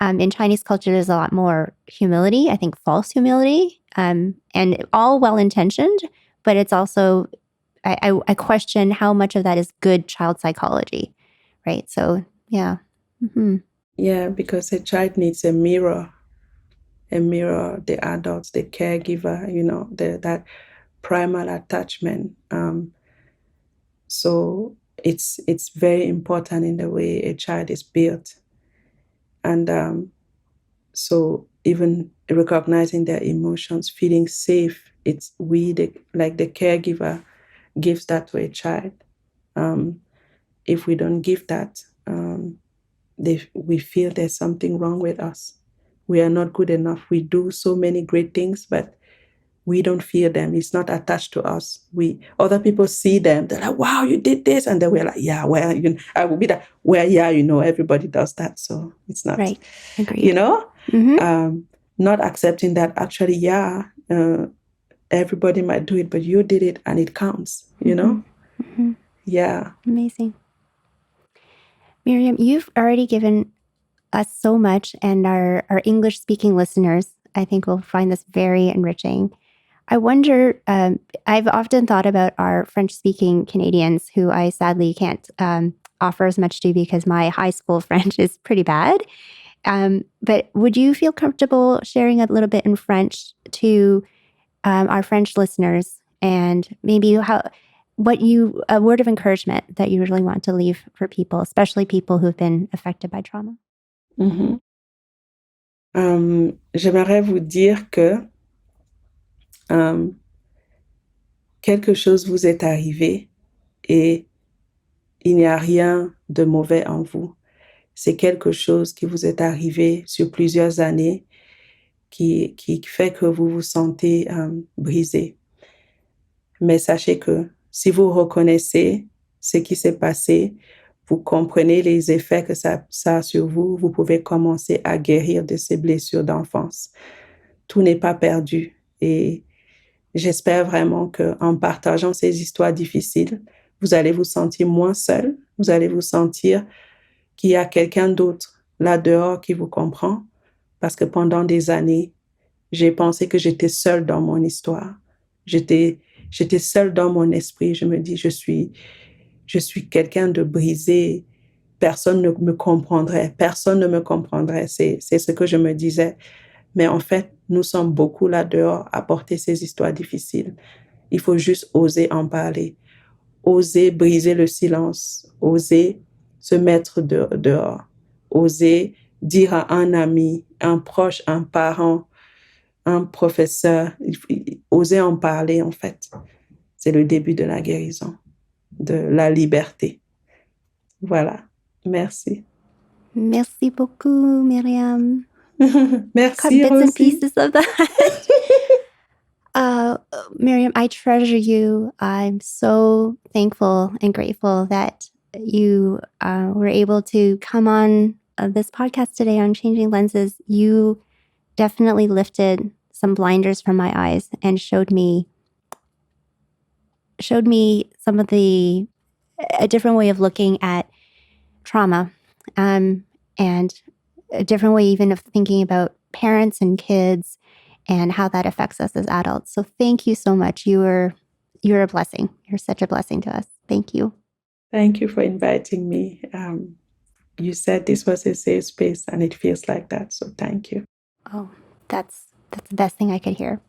in Chinese culture, there's a lot more humility, I think false humility, and all well-intentioned, but it's also, I question how much of that is good child psychology, right? So, yeah. Mm-hmm. Yeah, because a child needs a mirror, the adults, the caregiver, that primal attachment. So it's very important in the way a child is built. And so even recognizing their emotions, feeling safe, it's like the caregiver gives that to a child. If we don't give that, we feel there's something wrong with us. We are not good enough. We do so many great things, but we don't feel them. It's not attached to us. Other people see them. They're like, "Wow, you did this," and then we're like, "Yeah, well, I will be that. Well, yeah, everybody does that." So it's not, Right. Agreed. Not accepting that actually, yeah, everybody might do it, but you did it, and it counts. Yeah. Amazing. Miriam, you've already given us so much, and our English-speaking listeners, I think, will find this very enriching. I wonder, I've often thought about our French-speaking Canadians, who I sadly can't offer as much to because my high school French is pretty bad. But would you feel comfortable sharing a little bit in French to our French listeners, and maybe a word of encouragement that you really want to leave for people, especially people who've been affected by trauma? J'aimerais vous dire que quelque chose vous est arrivé et il n'y a rien de mauvais en vous. C'est quelque chose qui vous est arrivé sur plusieurs années qui fait que vous vous sentez brisé. Mais sachez que si vous reconnaissez ce qui s'est passé, vous comprenez les effets que ça a sur vous, vous pouvez commencer à guérir de ces blessures d'enfance. Tout n'est pas perdu. Et j'espère vraiment qu'en partageant ces histoires difficiles, vous allez vous sentir moins seul. Vous allez vous sentir qu'il y a quelqu'un d'autre là dehors qui vous comprend. Parce que pendant des années, j'ai pensé que j'étais seule dans mon histoire. J'étais seule dans mon esprit. Je me dis, je suis quelqu'un de brisé. Personne ne me comprendrait. Personne ne me comprendrait. C'est ce que je me disais. Mais en fait, nous sommes beaucoup là dehors à porter ces histoires difficiles. Il faut juste oser en parler. Oser briser le silence. Oser se mettre dehors. Oser dire à un ami, un proche, un parent, un professeur, oser en parler, en fait. C'est le début de la guérison, de la liberté. Voilà. Merci. Merci beaucoup, Miriam. Merci, Cut bits Rosie. and pieces of that. Miriam, I treasure you. I'm so thankful and grateful that you were able to come on this podcast today on Changing Lenses. You definitely lifted some blinders from my eyes and showed me some of a different way of looking at trauma, and a different way even of thinking about parents and kids and how that affects us as adults. So thank you so much. You're a blessing. You're such a blessing to us. Thank you. Thank you for inviting me. You said this was a safe space, and it feels like that. So thank you. Oh, that's the best thing I could hear.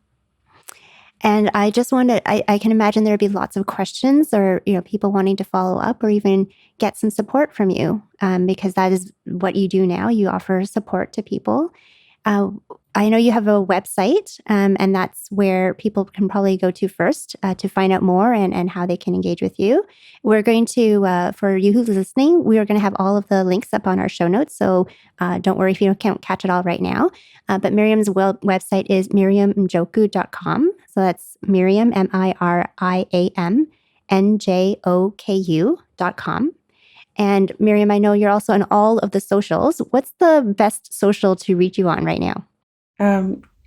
And I just wanted, I can imagine there'd be lots of questions or, people wanting to follow up or even get some support from you, because that is what you do now. You offer support to people. I know you have a website, and that's where people can probably go to first to find out more and how they can engage with you. We're going to, for you who's listening, we are going to have all of the links up on our show notes. So don't worry if you can't catch it all right now. But Miriam's website is miriamnjoku.com. So that's Miriam, MiriamNjoku.com. And Miriam, I know you're also on all of the socials. What's the best social to reach you on right now?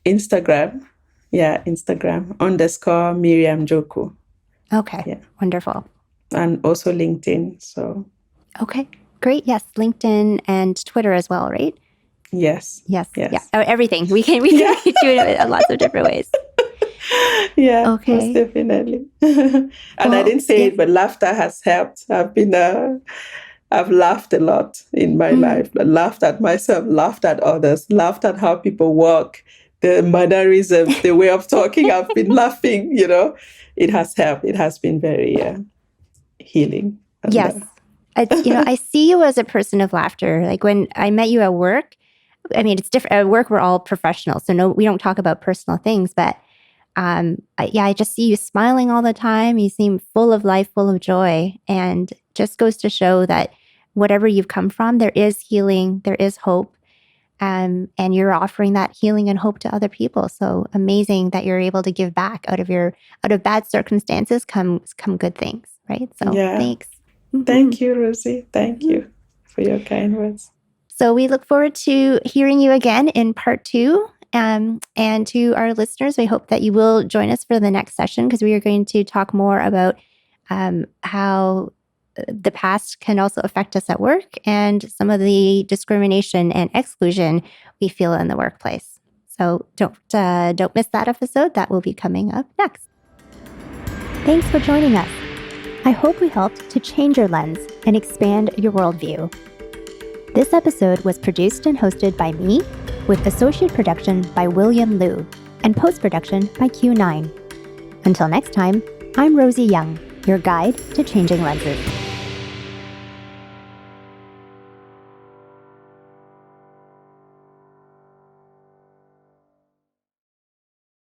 Instagram. Yeah, Instagram _ Miriam Njoku. Okay. Yeah. Wonderful. And also LinkedIn. So. Okay. Great. Yes. LinkedIn and Twitter as well, right? Yes. Yes. Yeah. Oh, everything. We can reach you in lots of different ways. Yeah. Okay. Most definitely. And I didn't say it, but laughter has helped. I've laughed a lot in my life. I laughed at myself, laughed at others, laughed at how people walk, the mannerisms, the way of talking. I've been laughing, It has helped. It has been very healing. And, yes. I see you as a person of laughter. Like when I met you at work, I mean, it's different. At work, we're all professionals. So no, we don't talk about personal things, but I just see you smiling all the time. You seem full of life, full of joy, and just goes to show that whatever you've come from, there is healing, there is hope, and you're offering that healing and hope to other people. So amazing that you're able to give back out of bad circumstances come good things, right? So thanks. Thank you, Rosie. Thank you for your kind words. So we look forward to hearing you again in part 2. And to our listeners, we hope that you will join us for the next session, because we are going to talk more about how the past can also affect us at work and some of the discrimination and exclusion we feel in the workplace. So don't miss that episode. That will be coming up next. Thanks for joining us. I hope we helped to change your lens and expand your worldview. This episode was produced and hosted by me, with associate production by William Liu and post-production by Q9. Until next time, I'm Rosie Yeung, your guide to changing lenses.